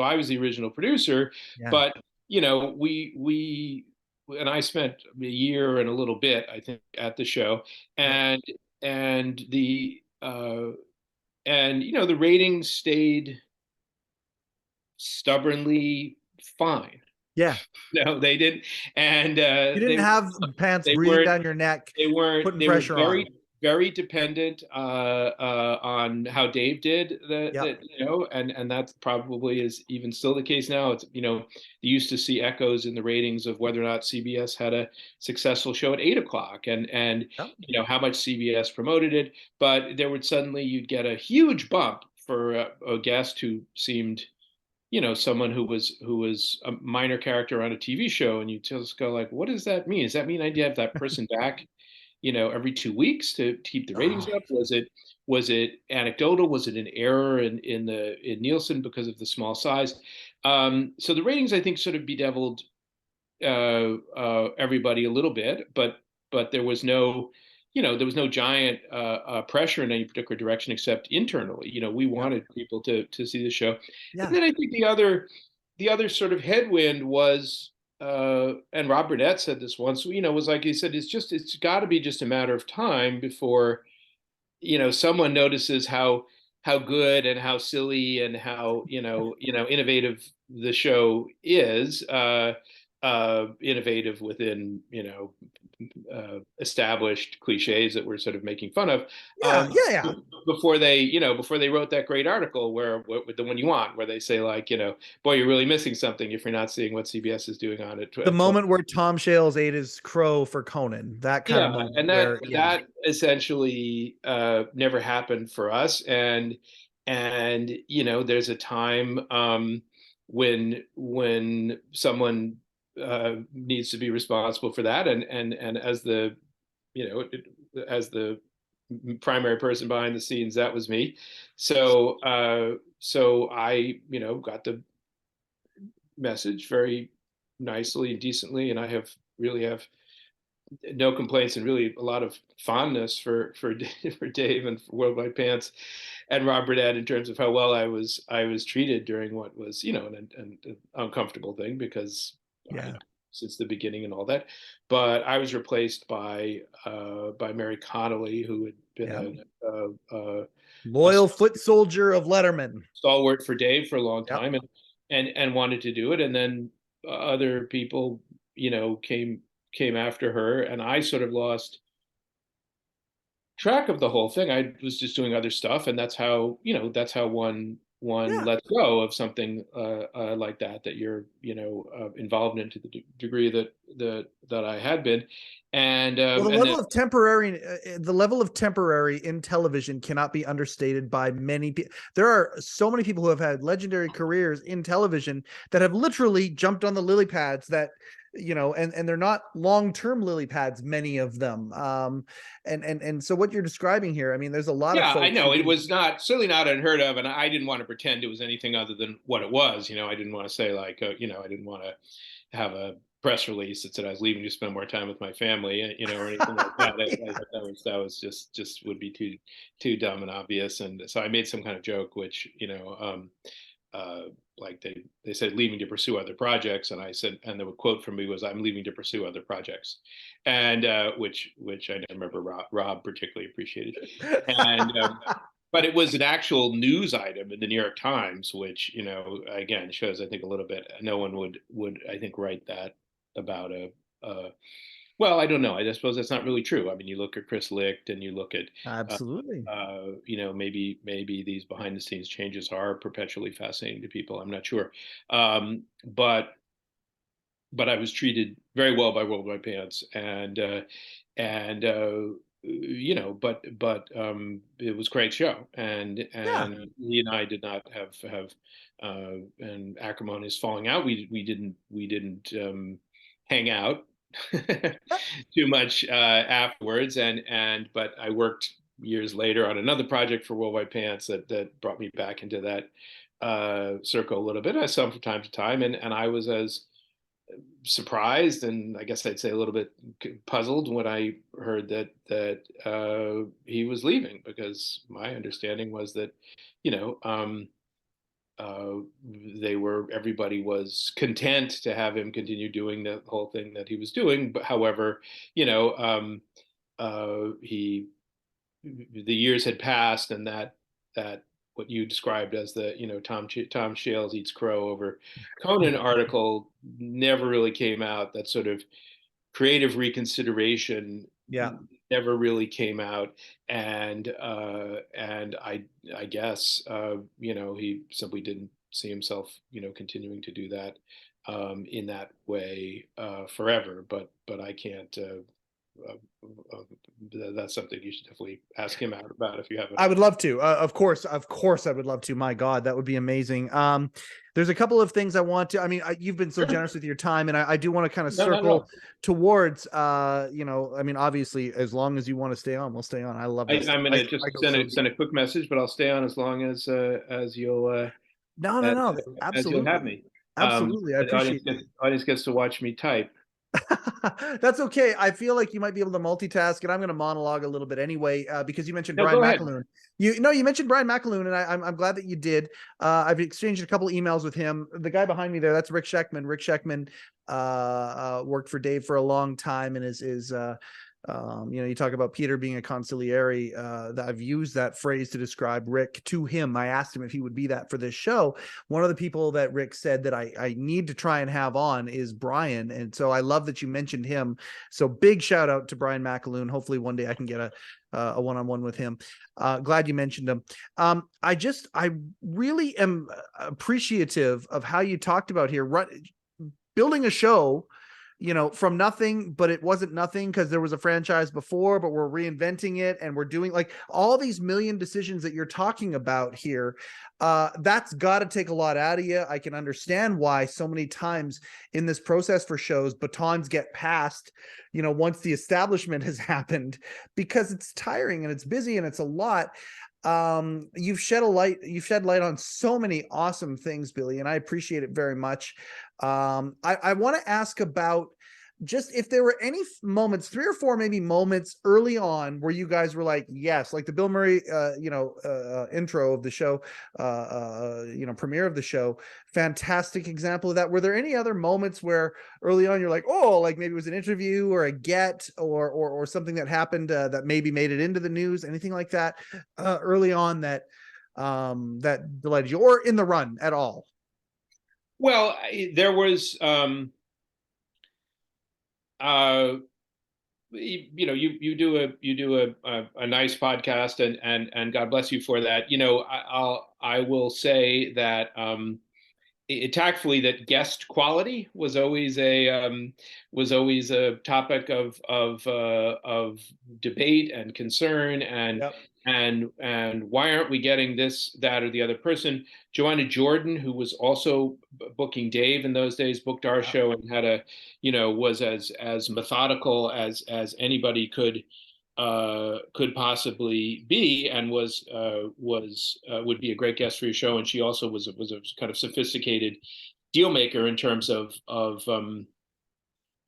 I was the original producer, but we and I spent a year and a little bit, I think, at the show, and the the ratings stayed stubbornly fine. No, they didn't. And you didn't have pants breathing down your neck. They weren't. Putting They pressure were on. very dependent on how Dave did and that probably is even still the case now. It's you used to see echoes in the ratings of whether or not CBS had a successful show at 8 o'clock, and how much CBS promoted it, but there would suddenly you'd get a huge bump for a guest who seemed someone who was a minor character on a TV show, and you just go like, what does that mean? Does that mean I need to have that person back every 2 weeks to keep the ratings up? Was it anecdotal? Was it an error in Nielsen because of the small size? So the ratings, I think, sort of bedeviled everybody a little bit, but there was no giant pressure in any particular direction except internally. We wanted people to see the show. And then I think the other sort of headwind was, and Rob Burnett said this once, was like he said, it's got to be just a matter of time before, someone notices how good and how silly and how innovative the show is. innovative within, established cliches that we're sort of making fun of, Yeah, yeah, yeah. before they wrote that great article with the one you want, where they say, like, boy, you're really missing something if you're not seeing what CBS is doing on it. The moment where Tom Shales ate his crow for Conan, that kind of moment and where, that essentially never happened for us. And there's a time when someone needs to be responsible for that, and as the as the primary person behind the scenes, that was me. So I got the message very nicely and decently, and I really have no complaints and really a lot of fondness for for Dave and for Worldwide Pants and Rob Burnett in terms of how well I was treated during what was an uncomfortable thing, because yeah, since the beginning and all that. But I was replaced by Mary Connolly, who had been a loyal foot soldier of Letterman, stalwart for Dave for a long yep. time, and wanted to do it, and then other people came after her, and I sort of lost track of the whole thing. I was just doing other stuff, and that's how one Yeah. lets go of something like that you're involved in to the degree that I had been. And Well, and then the level of temporary in television cannot be understated by many people. There are so many people who have had legendary careers in television that have literally jumped on the lily pads that, and they're not long-term lily pads, many of them. And so what you're describing here, I mean, there's a lot of yeah, I folks know who it was certainly not unheard of, and I didn't want to pretend it was anything other than what it was. I didn't want to say, like, I didn't want to have a press release that said I was leaving to spend more time with my family, or anything like that. yeah. That was just would be too dumb and obvious. And so I made some kind of joke, which like they said, leaving to pursue other projects, and I said, and the quote from me was, "I'm leaving to pursue other projects," and which I remember Rob particularly appreciated. And but it was an actual news item in the New York Times, which again shows, I think, a little bit. No one would I think write that about a well, I don't know. I suppose that's not really true. I mean, you look at Chris Licht, and you look at Absolutely. maybe these behind the scenes changes are perpetually fascinating to people. I'm not sure, but I was treated very well by Worldwide Pants, and but it was Craig's show, and Yeah. he and I did not have an acrimonious falling out. We didn't hang out too much afterwards, but I worked years later on another project for Worldwide Pants that brought me back into that circle a little bit. I saw him from time to time, and I was as surprised, and I guess I'd say a little bit puzzled, when I heard that he was leaving, because my understanding was that you know everybody was content to have him continue doing the whole thing that he was doing. But however, he the years had passed, and that what you described as the Tom Shales eats crow over Conan article never really came out. That sort of creative reconsideration Yeah. never really came out, and I guess he simply didn't see himself continuing to do that in that way forever. But I can't. That's something you should definitely ask him out about if you haven't. I would love to. Of course, I would love to. My God, that would be amazing. There's a couple of things I want to. I mean, you've been so generous with your time, and I do want to kind of circle towards. I mean, obviously, as long as you want to stay on, we'll stay on. I love this. I'm going to just send a quick message, but I'll stay on as long as you'll. No, as you'll have me. Absolutely, I appreciate it. Audience gets to watch me type. That's okay. I feel like you might be able to multitask, and I'm going to monologue a little bit anyway, because you mentioned Brian McAloon. You mentioned Brian McAloon, and I'm glad that you did. I've exchanged a couple emails with him. The guy behind me there, that's Rick Sheckman. Rick Sheckman worked for Dave for a long time, and is You talk about Peter being a consigliere. That I've used that phrase to describe Rick to him. I asked him if he would be that for this show. One of the people that Rick said that I need to try and have on is Brian. And so I love that you mentioned him. So big shout out to Brian McAloon. Hopefully one day I can get a one-on-one with him. Glad you mentioned him. I really am appreciative of how you talked about here, building a show, from nothing, but it wasn't nothing because there was a franchise before, but we're reinventing it and we're doing like all these million decisions that you're talking about here. That's got to take a lot out of you. I can understand why so many times in this process for shows, batons get passed, once the establishment has happened, because it's tiring and it's busy and it's a lot. You've shed light on so many awesome things, Billy, and I appreciate it very much. I want to ask about just if there were any moments, 3 or 4 maybe moments early on where you guys were like, yes, like the Bill Murray, intro of the show, premiere of the show, fantastic example of that. Were there any other moments where early on you're like, oh, like maybe it was an interview or a get or something that happened that maybe made it into the news, anything like that early on that delighted you, or in the run at all? Well, there was, you do a nice podcast, and God bless you for that. I will say that tactfully that guest quality was always a topic of debate and concern, and Yep. and why aren't we getting this, that, or the other person? Joanna Jordan, who was also booking Dave in those days, booked our show and had was as methodical as anybody could possibly be, and would be a great guest for your show. And she also was a kind of sophisticated deal maker in terms of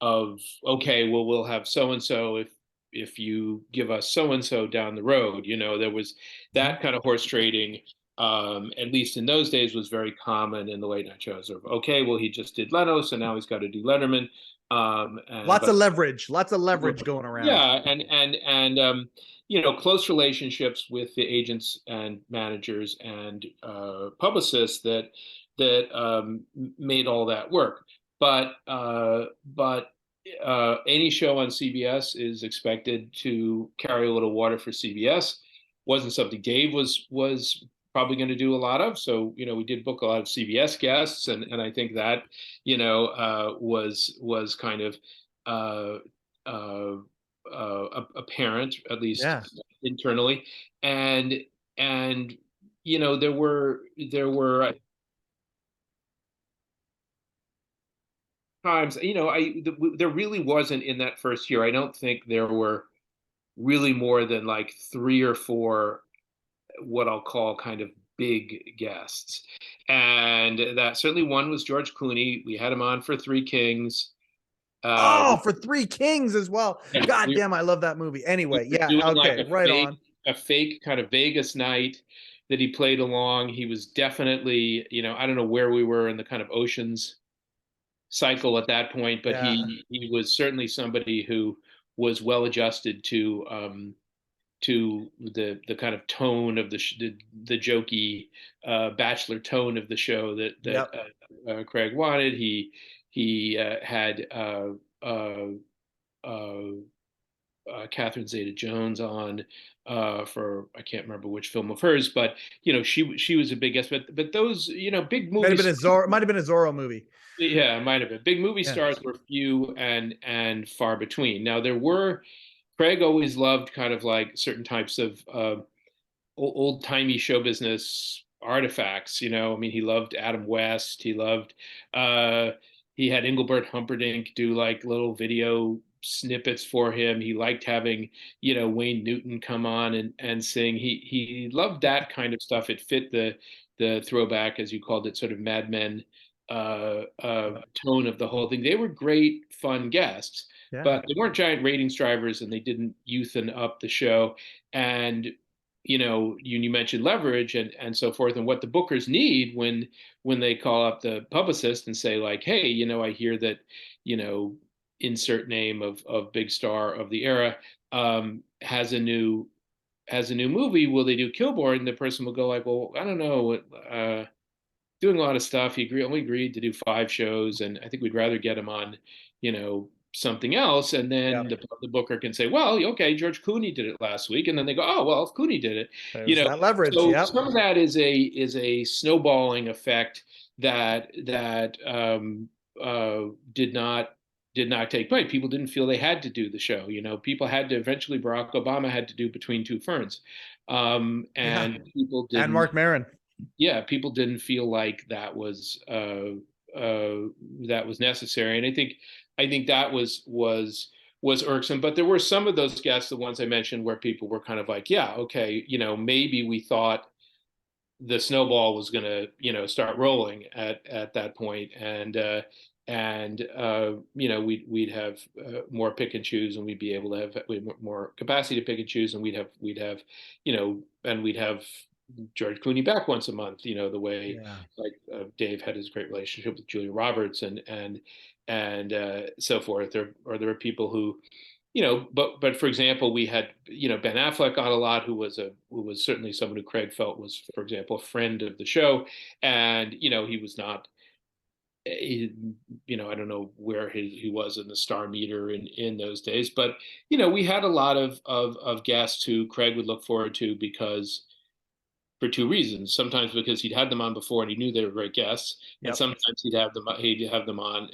okay, well, we'll have so and so if you give us so and so down the road. There was that kind of horse trading. At least in those days, was very common in the late night shows. Of, okay, well, he just did Leno, so now he's got to do Letterman. Lots of leverage going around. Yeah, and close relationships with the agents and managers and publicists that made all that work. But any show on CBS is expected to carry a little water for CBS. Wasn't something Dave was probably going to do a lot of. So, we did book a lot of CBS guests, and I think that, was kind of apparent, at least internally. And there were times, there really wasn't, in that first year, I don't think there were really more than like 3 or 4 what I'll call kind of big guests. And that certainly one was George Clooney. We had him on for Three Kings. For Three Kings as well. Yeah, God damn, I love that movie. Anyway, yeah, okay, like right on. A fake kind of Vegas night that he played along. He was definitely, I don't know where we were in the kind of Oceans cycle at that point, but he was certainly somebody who was well adjusted to the kind of tone of the jokey bachelor tone of the show that Craig wanted. He had Catherine Zeta-Jones on for, I can't remember which film of hers, but she was a big guest. But those big movies might have been a Zorro movie. Yeah, it might have been. Big movie stars were few and far between. Now there were. Craig always loved kind of like certain types of old timey show business artifacts. I mean, he loved Adam West. He loved. He had Engelbert Humperdinck do like little video snippets for him. He liked having Wayne Newton come on and sing. He loved that kind of stuff. It fit the throwback, as you called it, sort of Mad Men tone of the whole thing. They were great, fun guests. Yeah. But they weren't giant ratings drivers, and they didn't youthen up the show. And you mentioned leverage and so forth, and what the bookers need when they call up the publicist and say like, hey, I hear that insert name of big star of the era, has a new movie. Will they do Kilborn? The person will go like, well, I don't know, doing a lot of stuff. He only agreed to do 5 shows, and I think we'd rather get him on, something else. And then Yep. the booker can say, well, okay, George Clooney did it last week, and then they go, oh, well, if Clooney did it, There's that leverage. So Yep. some of that is a snowballing effect that did not take place. People didn't feel they had to do the show. People had to eventually. Barack Obama had to do Between Two Ferns, and people didn't. And Mark Maron. Yeah, people didn't feel like that was necessary, and I think that was irksome. But there were some of those guests, the ones I mentioned, where people were kind of like, yeah, okay, maybe we thought the snowball was going to start rolling at that point, and we'd have more pick and choose, and we'd be able to have more capacity to pick and choose, and we'd have George Clooney back once a month, the way like Dave had his great relationship with Julia Roberts and so forth. There are people who, but for example, we had Ben Affleck on a lot, who was certainly someone who Craig felt was, for example, a friend of the show, and he was not. I don't know where he was in the star meter in those days, but we had a lot of guests who Craig would look forward to because for 2 reasons. Sometimes because he'd had them on before and he knew they were great guests, and sometimes he'd have them on.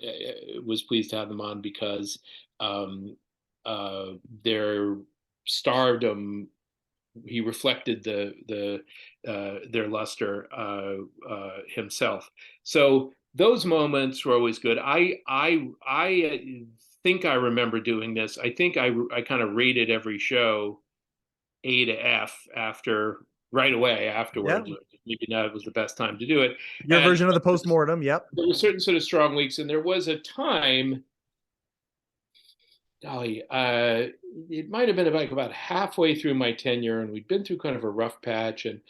Was pleased to have them on because their stardom. He reflected their luster himself. So those moments were always good. I think I remember doing this. I think I kind of rated every show A to F right away afterwards. Yep. Maybe that was the best time to do it. Your version of the postmortem. Yep. There were certain sort of strong weeks, and there was a time. It might have been about halfway through my tenure, and we'd been through kind of a rough patch, and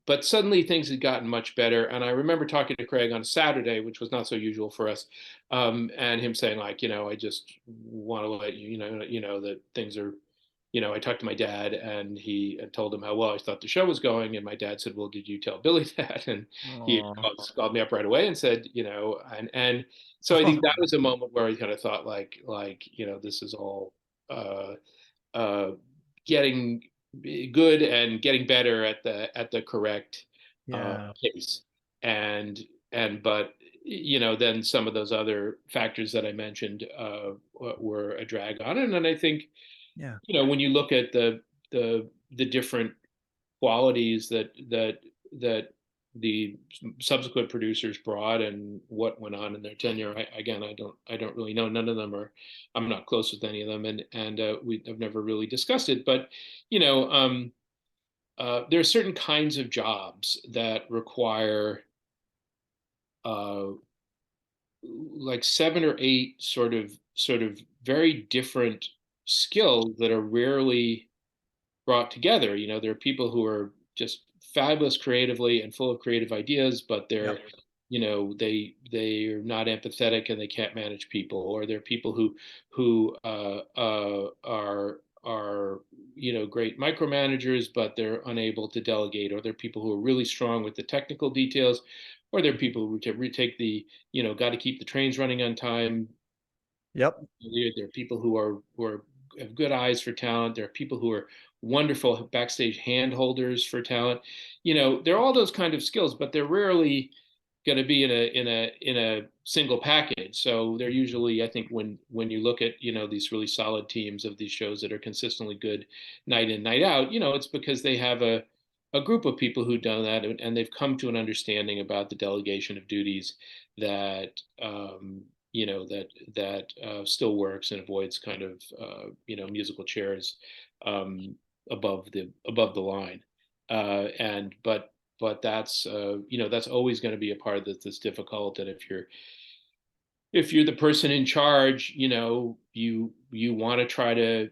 but suddenly things had gotten much better. And I remember talking to Craig on a Saturday, which was not so usual for us, and him saying like, I just want to let you, that things are, I talked to my dad, and he had told him how well I thought the show was going, and my dad said, well, did you tell Billy that? And he called me up right away and said, and so I think that was a moment where I kind of thought like this is all getting good and getting better at the correct pace, but then some of those other factors that I mentioned were a drag on it. And I think when you look at the different qualities that the subsequent producers brought and what went on in their tenure, I don't really know. None of them are. I'm not close with any of them, and I've never really discussed it. But there are certain kinds of jobs that require like 7 or 8 sort of very different skills that are rarely brought together. There are people who are just fabulous creatively and full of creative ideas, but they're they are not empathetic and they can't manage people. Or there are people who are great micromanagers, but they're unable to delegate. Or there are people who are really strong with the technical details. Or there are people who can retake the got to keep the trains running on time. Yep. There are people who have good eyes for talent. There are people who are wonderful backstage hand holders for talent. There are all those kind of skills, but they're rarely going to be in a single package. So they're usually, I think, when you look at these really solid teams of these shows that are consistently good night in, night out, it's because they have a group of people who've done that, and they've come to an understanding about the delegation of duties that still works and avoids kind of musical chairs above the line, but that's that's always going to be a part that's difficult. And if you're the person in charge, you want to try to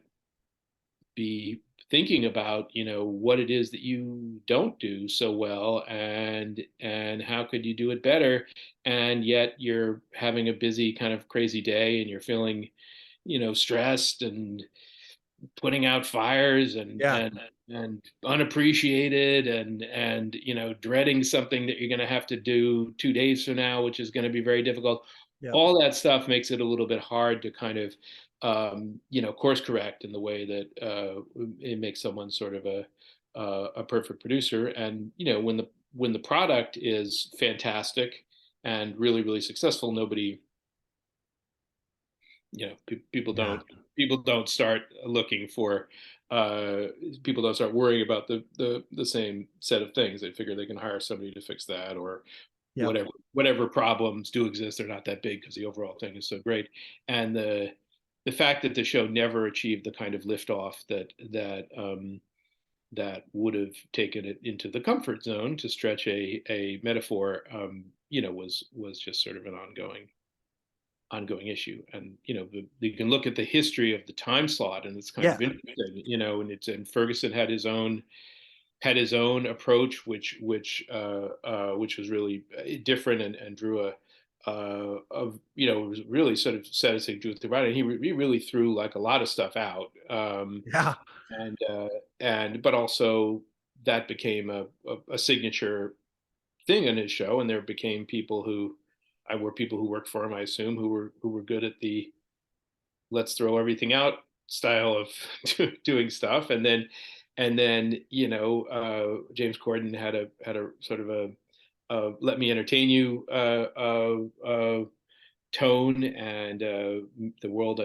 be thinking about, what it is that you don't do so well, and how could you do it better, and yet you're having a busy kind of crazy day, and you're feeling, stressed and putting out fires, Yeah. and unappreciated, and dreading something that you're going to have to do 2 days from now, which is going to be very difficult. Yeah. All that stuff makes it a little bit hard to kind of course correct in the way that it makes someone sort of a perfect producer. And when the product is fantastic and really really successful, nobody, people Yeah. don't start looking for uh people don't start worrying about the same set of things. They figure they can hire somebody to fix that, or Yep. whatever problems do exist, they're not that big because the overall thing is so great. And the fact that the show never achieved the kind of liftoff that would have taken it into the comfort zone, to stretch a metaphor, was just sort of an ongoing issue. And you can look at the history of the time slot, and it's kind Yeah. of interesting, and Ferguson had his own approach, which was really different, and drew was really sort of set as a Jewish divider. He really threw like a lot of stuff out, Yeah. and but also that became a signature thing on his show, and there became people who I were people who worked for him, I assume, who were good at the let's throw everything out style of doing stuff. And then James Corden had a sort of a let me entertain you tone, and the world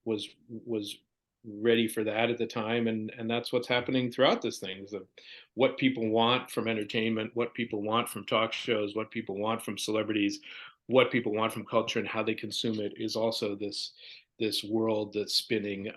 was ready for that at the time. And that's what's happening throughout this thing, is that what people want from entertainment, what people want from talk shows, what people want from celebrities, what people want from culture, and how they consume it, is also this world that's spinning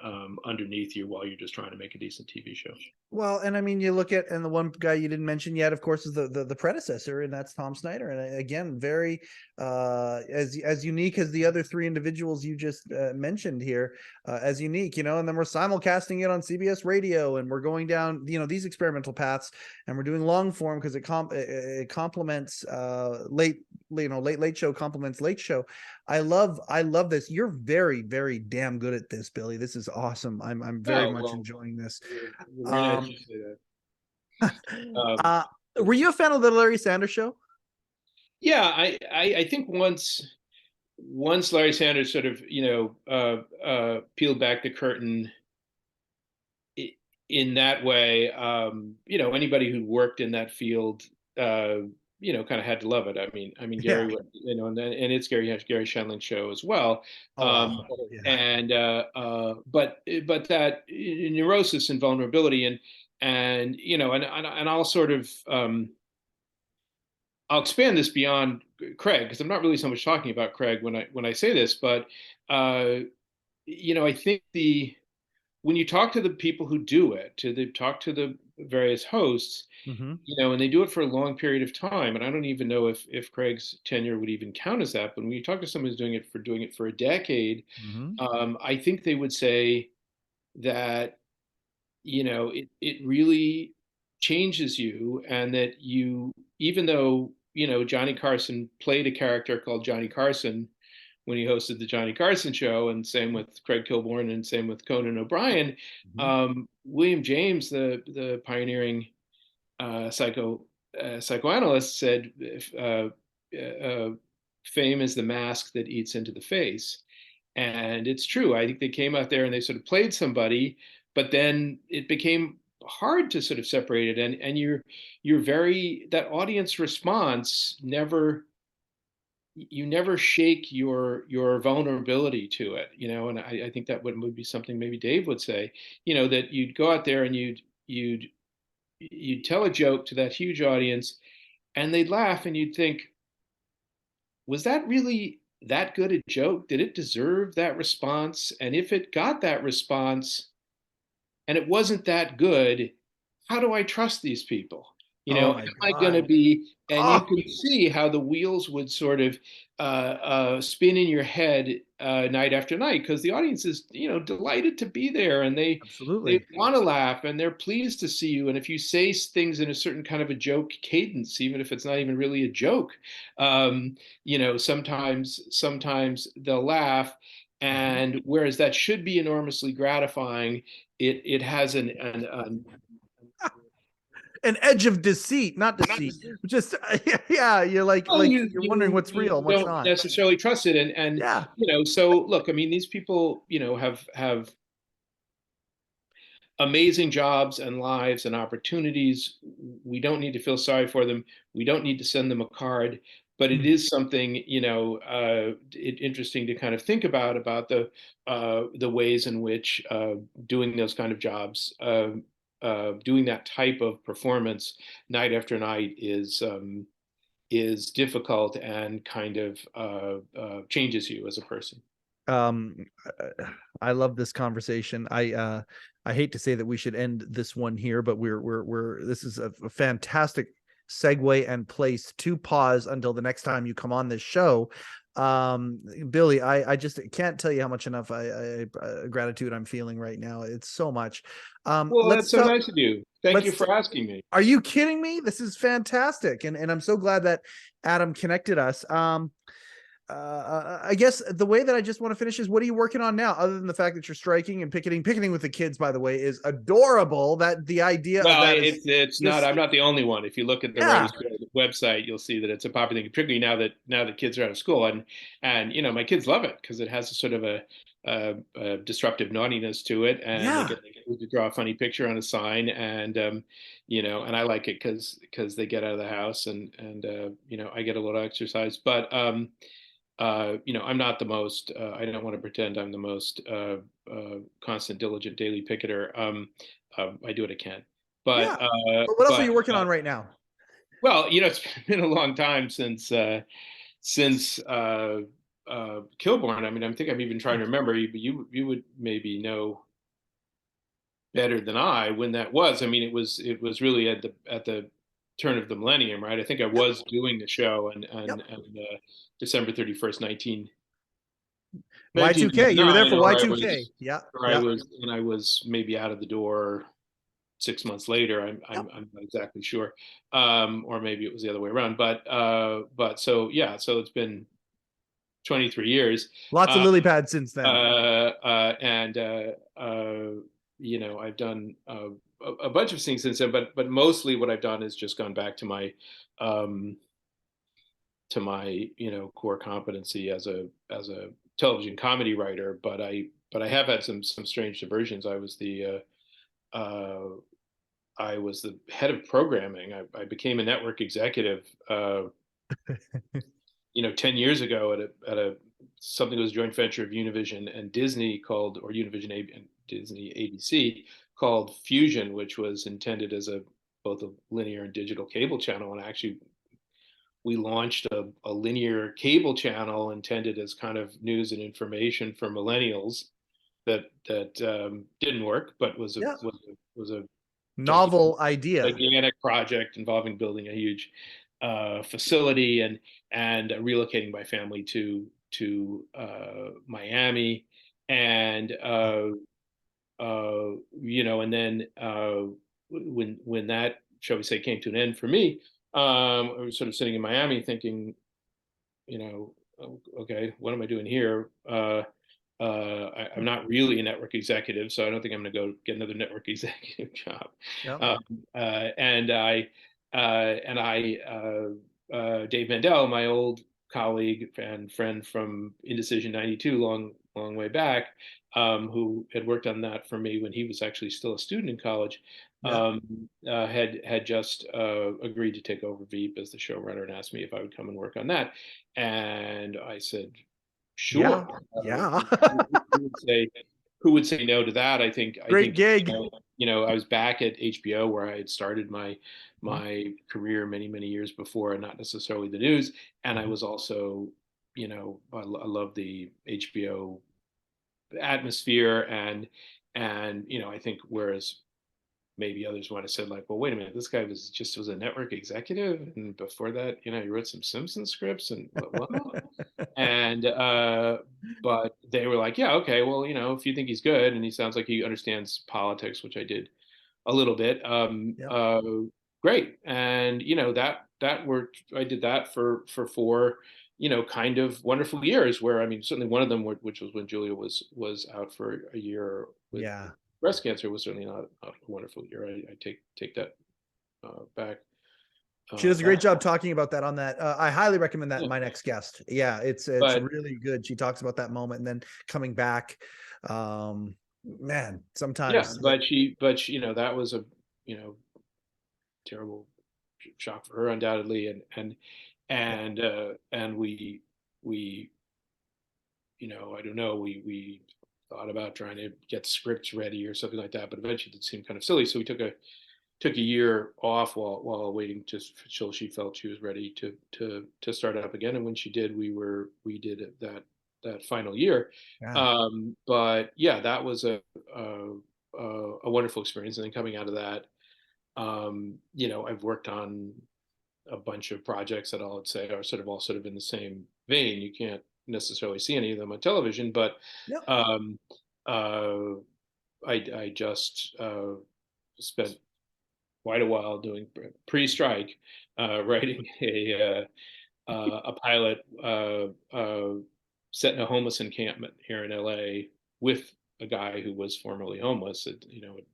underneath you while you're just trying to make a decent TV show. Well, and I mean, you look at, and the one guy you didn't mention yet, of course, is the predecessor, and that's Tom Snyder. And again, very as unique as the other three individuals you just mentioned here, as unique, and then we're simulcasting it on CBS Radio, and we're going down, these experimental paths, and we're doing long form because it complements late show complements late show. I love this. You're very, very damn good at this, Billy. This is awesome. I'm very Oh much well, enjoying this. you're very nice to say that. uh, were you a fan of the Larry Sanders Show? Yeah, I think once Larry Sanders sort of peeled back the curtain in that way, anybody who worked in that field, kind of had to love it. I mean, Yeah. Gary, and it's Gary Shandling's show as well. Oh Um, wow. Yeah. and but that neurosis and vulnerability, and I'll sort of I'll expand this beyond Craig, because I'm not really so much talking about Craig when I say this, but I think when you talk to the people who do it, talk to the various hosts, Mm-hmm. and they do it for a long period of time. And I don't even know if Craig's tenure would even count as that. But when you talk to someone who's doing it for a decade, Mm-hmm. I think they would say that it really changes you, and that even though Johnny Carson played a character called Johnny Carson when he hosted the Johnny Carson show, and same with Craig Kilborn, and same with Conan O'Brien. Mm-hmm. William James, the pioneering psychoanalyst, said, "Fame is the mask that eats into the face." And it's true. I think they came out there and they sort of played somebody, but then it became hard to sort of separate it. And you're very that audience response never you never shake your vulnerability to it, and I think that would be something maybe Dave would say, that you'd go out there and you'd tell a joke to that huge audience, and they'd laugh, and you'd think, was that really that good a joke? Did it deserve that response? And if it got that response and it wasn't that good, how do I trust these people? You Oh know, my am I going to God. be, and you Oh, can see how the wheels would sort of spin in your head night after night, because the audience is, delighted to be there, and they absolutely. want to laugh, and they're pleased to see you. And if you say things in a certain kind of a joke cadence, even if it's not even really a joke, sometimes they'll laugh. Mhm. And whereas that should be enormously gratifying, it has an An edge of deceit, not deceit, just yeah. You're well, you're wondering what's real and what's don't not. necessarily trust it, and Yeah. so look, I mean, these people, have amazing jobs and lives and opportunities. We don't need to feel sorry for them. We don't need to send them a card, but it Mm. is something, interesting to kind of think about the ways in which doing those kind of jobs, doing that type of performance night after night is difficult and kind of changes you as a person. Um, I love this conversation. I hate to say that we should end this one here, but we're this is a fantastic segue and place to pause until the next time you come on this show. Billy, I just can't tell you how much enough gratitude I'm feeling right now. It's so much. Well, Let's that's so tell nice of you. Thank you let's for asking me. Are you kidding me? This is fantastic. And I'm so glad that Adam connected us. I guess the way that I just want to finish is, what are you working on now, other than the fact that you're striking and picketing with the kids, by the way, is adorable. That the idea of Well, that is it's not. just, I'm not the only one. If you look at the yeah, Writers Guild website, you'll see that it's a popular thing, particularly now that kids are out of school, and my kids love it because it has a sort of a disruptive naughtiness to it, and they yeah, get to draw a funny picture on a sign, and I like it because they get out of the house, and I get a little exercise, but I'm not the most. I don't want to pretend I'm the most constant, diligent daily picketer. I do what I can, but yeah. But what else are you working uh, on right now? well, it's been a long time since Kilborn. I mean, I think I'm even trying to remember. You would maybe know better than I when that was. I mean, it was really at the turn of the millennium, right? I think I Yep, was doing the show yep. and December 31st, Y2K. You were there 1999, for Y2K. Yeah, yeah, and I was maybe out of the door 6 months later. yep. I'm not exactly sure, or maybe it was the other way around. But so yeah, so it's been 23 years, Lots of uh, lily pads since then. and I've done a bunch of things since then. But mostly what I've done is just gone back um, to my core competency as a television comedy writer. But I have had some strange diversions. I was the head of programming. I became a network executive 10 years ago at a something that was a joint venture of Univision and Disney, or and Disney ABC, called Fusion, which was intended as both a linear and digital cable channel. And actually, we launched a linear cable channel intended as kind of news and information for millennials that didn't work, but Yeah. was a Novel idea. gigantic project involving building a huge facility and relocating my family to Miami, and and then when that, shall we say, came to an end for me, I was sort of sitting in Miami thinking, okay, what am I doing here? I'm not really a network executive, so I don't think I'm going to go get another network executive job. Yeah. Um, Dave Mandel, my old colleague and friend from Indecision '92, long way back, who had worked on that for me when he was actually still a student in college, Yeah. had just agreed to take over Veep as the showrunner and asked me if I would come and work on that, and I said, Yeah. sure. Yeah. Who would say no to that? I Great think gig. I was back at HBO where I had started my Mhm. my career many years before, and not necessarily the news. And I Mhm. was also, I love the HBO atmosphere, and I think whereas maybe others might have said like, well, wait a minute, this guy was a network executive, and before that, he wrote some Simpsons scripts, and what? And but they were like, yeah, okay, well, if you think he's good and he sounds like he understands politics, which I did a little bit, Yep. great. And that worked. I did that for 4, kind of wonderful years. Where I mean, certainly one of them, which was when Julia was out for a year with Yeah. breast cancer, was certainly not a wonderful year. I take that back. She does a That great job talking about that on that. I highly recommend that yeah. My Next Guest. Yeah, it's But really good. She talks about that moment and then coming back. Man, yeah, sometimes but that was a you know terrible shock for her, undoubtedly, yeah, and we I don't know, we thought about trying to get scripts ready or something like that, but eventually it seemed kind of silly, so we took a year off while waiting just till she felt she was ready to start up again. And when she did, we did it that final year. yeah, But yeah, that was a wonderful experience. And then coming out of that, I've worked on a bunch of projects that I would say are all sort of in the same vein. You can't necessarily see any of them on television, but yep, um, uh, I just spent quite a while doing pre-strike, writing a pilot set in a homeless encampment here in LA with a guy who was formerly homeless. It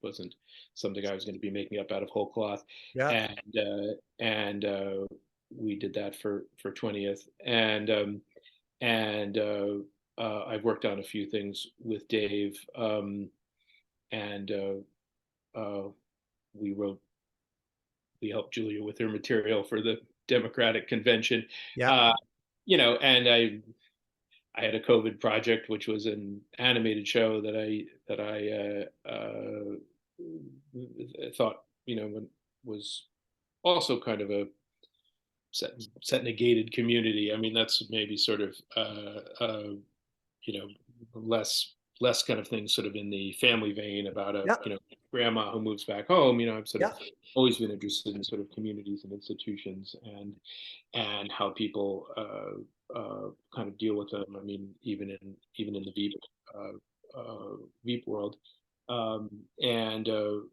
wasn't something I was going to be making up out of whole cloth, yeah, and we did that for 20th, and I've worked on a few things with Dave, and we wrote we helped Julia with her material for the Democratic convention. yeah, Uh, and I had a COVID project, which was an animated show that I thought was also kind of a set in a gated community. I mean, that's maybe sort of you know less kind of things sort of in the family vein about a yeah, grandma who moves back home. I've sort of yeah, always been interested in sort of communities and institutions and how people kind of deal with them. I mean, even in the Veep world, and so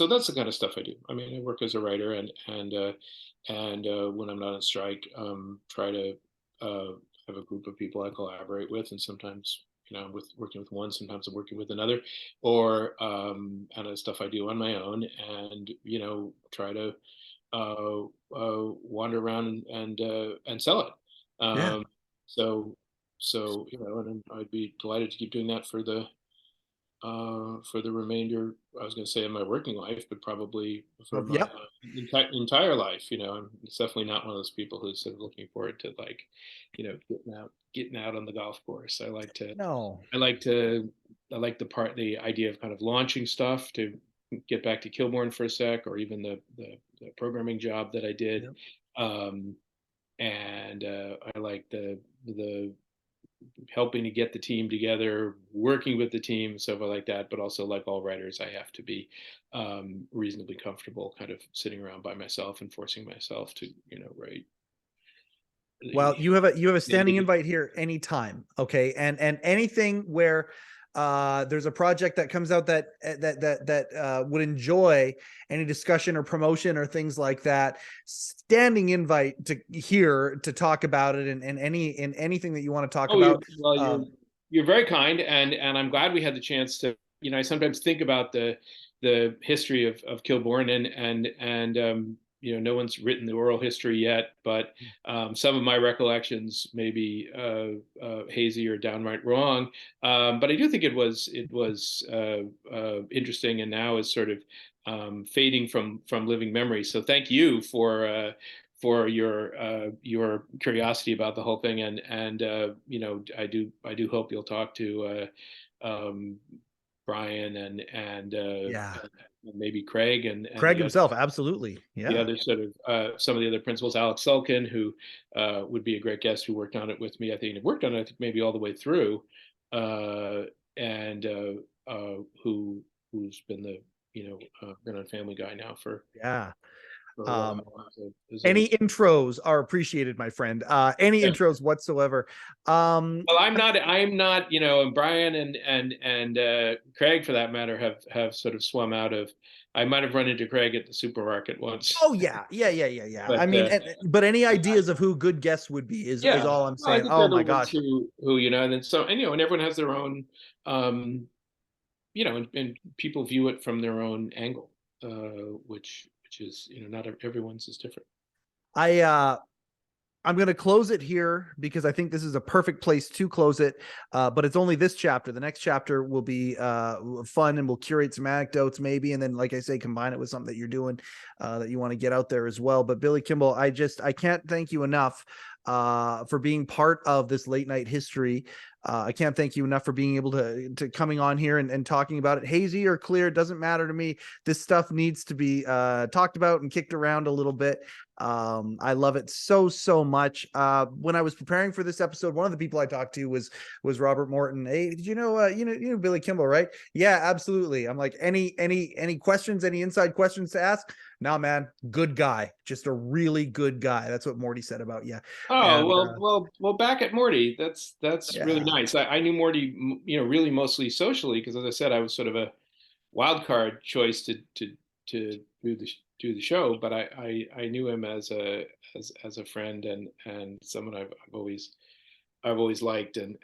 that's the kind of stuff I do. I mean, I work as a writer, and when I'm not on strike, try to have a group of people I collaborate with, and sometimes I'm working with one, sometimes I'm working with another, or and the stuff I do on my own, and try to wander around and sell it. yeah. Um, so and I'd be delighted to keep doing that for the remainder. I was going to say of my working life, but probably for my Yep. entire life. I'm definitely not one of those people who's sort of looking forward to getting out on the golf course. No. I like to, I like the idea of kind of launching stuff to get back to Kilborn for a sec, or even the programming job that I did. Yep. Um, and I like the helping to get the team together, working with the team, stuff like that. But also, like all writers, I have to be reasonably comfortable, kind of sitting around by myself and forcing myself to, write. Well, you have a standing Maybe, invite here anytime. Okay. And anything where there's a project that comes out that would enjoy any discussion or promotion or things like that, standing invite to here to talk about it, and anything that you want to talk oh, you're about. well, you're Um, you're very kind, and I'm glad we had the chance to. I sometimes think about the history of Kilborn, and no one's written the oral history yet, but some of my recollections may be hazy or downright wrong. But I do think it was interesting, and now is sort of fading from living memory. So thank you for your curiosity about the whole thing, and I do hope you'll talk to Brian yeah. and maybe Craig and Craig himself. Absolutely. the Yeah. other sort of some of the other principals, Alex Sulkin, who would be a great guest, who worked on it with me. I think he worked on it maybe all the way through, and who's been the been on Family Guy now for Yeah. a while. Any intros are appreciated, my friend. Any intros whatsoever. Well, I'm not, and Brian and Craig, for that matter, have sort of swum out of. I might have run into Craig at the supermarket once. Oh yeah. I But mean, but any ideas of who good guests would be is all I'm well, I saying. think Oh they're the my ones gosh. who and everyone has their own, and people view it from their own angle, which is, not everyone's is different. I'm going to close it here because I think this is a perfect place to close it. But it's only this chapter. The next chapter will be fun, and we'll curate some anecdotes maybe. And then, like I say, combine it with something that you're doing that you want to get out there as well. But Billy Kimball, I can't thank you enough for being part of this late night history. I can't thank you enough for being able to coming on here and talking about it. Hazy or clear, it doesn't matter to me. This stuff needs to be talked about and kicked around a little bit. I love it so much. When I was preparing for this episode, one of the people I talked to was Robert Morton. Hey, did you know Billy Kimball, right? Yeah, absolutely. I'm like, any questions, any inside questions to ask? No, man, good guy, just a really good guy. That's what Morty said about you. Oh, well, back at Morty, that's really Yeah. nice. I knew Morty, really mostly socially, because, as I said, I was sort of a wild card choice to do the show, but I knew him as a friend and someone I've always liked, and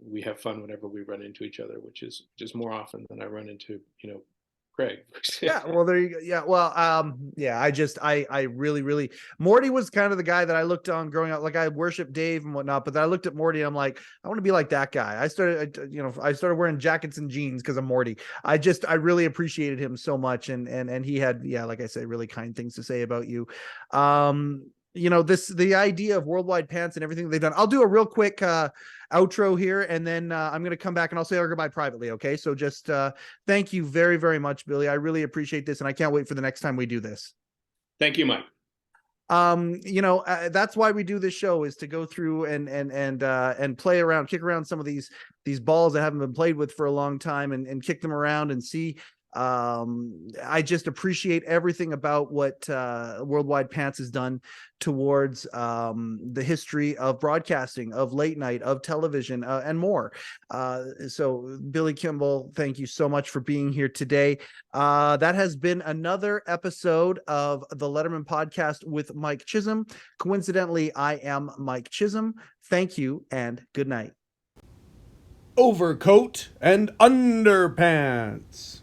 we have fun whenever we run into each other, which is just more often than I run into Craig. Yeah, well, there you go. Yeah, well, yeah, I really Morty was kind of the guy that I looked on growing up. Like, I worshiped Dave and whatnot, but then I looked at Morty and I'm like, I want to be like that guy. I started wearing jackets and jeans because of Morty. I really appreciated him so much, and he had, yeah, like I say, really kind things to say about you. The idea of Worldwide Pants and everything they've done. I'll do a real quick outro here, and then I'm going to come back and I'll say our goodbye privately. Okay. So just thank you very, very much, Billy. I really appreciate this, and I can't wait for the next time we do this. Thank you, Mike. That's why we do this show, is to go through and play around, kick around some of these balls that haven't been played with for a long time, and kick them around and see. I just appreciate everything about what Worldwide Pants has done towards the history of broadcasting, of late night, of television, and more. So Billy Kimball, thank you so much for being here today. That has been another episode of the Letterman Podcast with Mike Chisholm. Coincidentally, I am Mike Chisholm. Thank you and good night. Overcoat and underpants.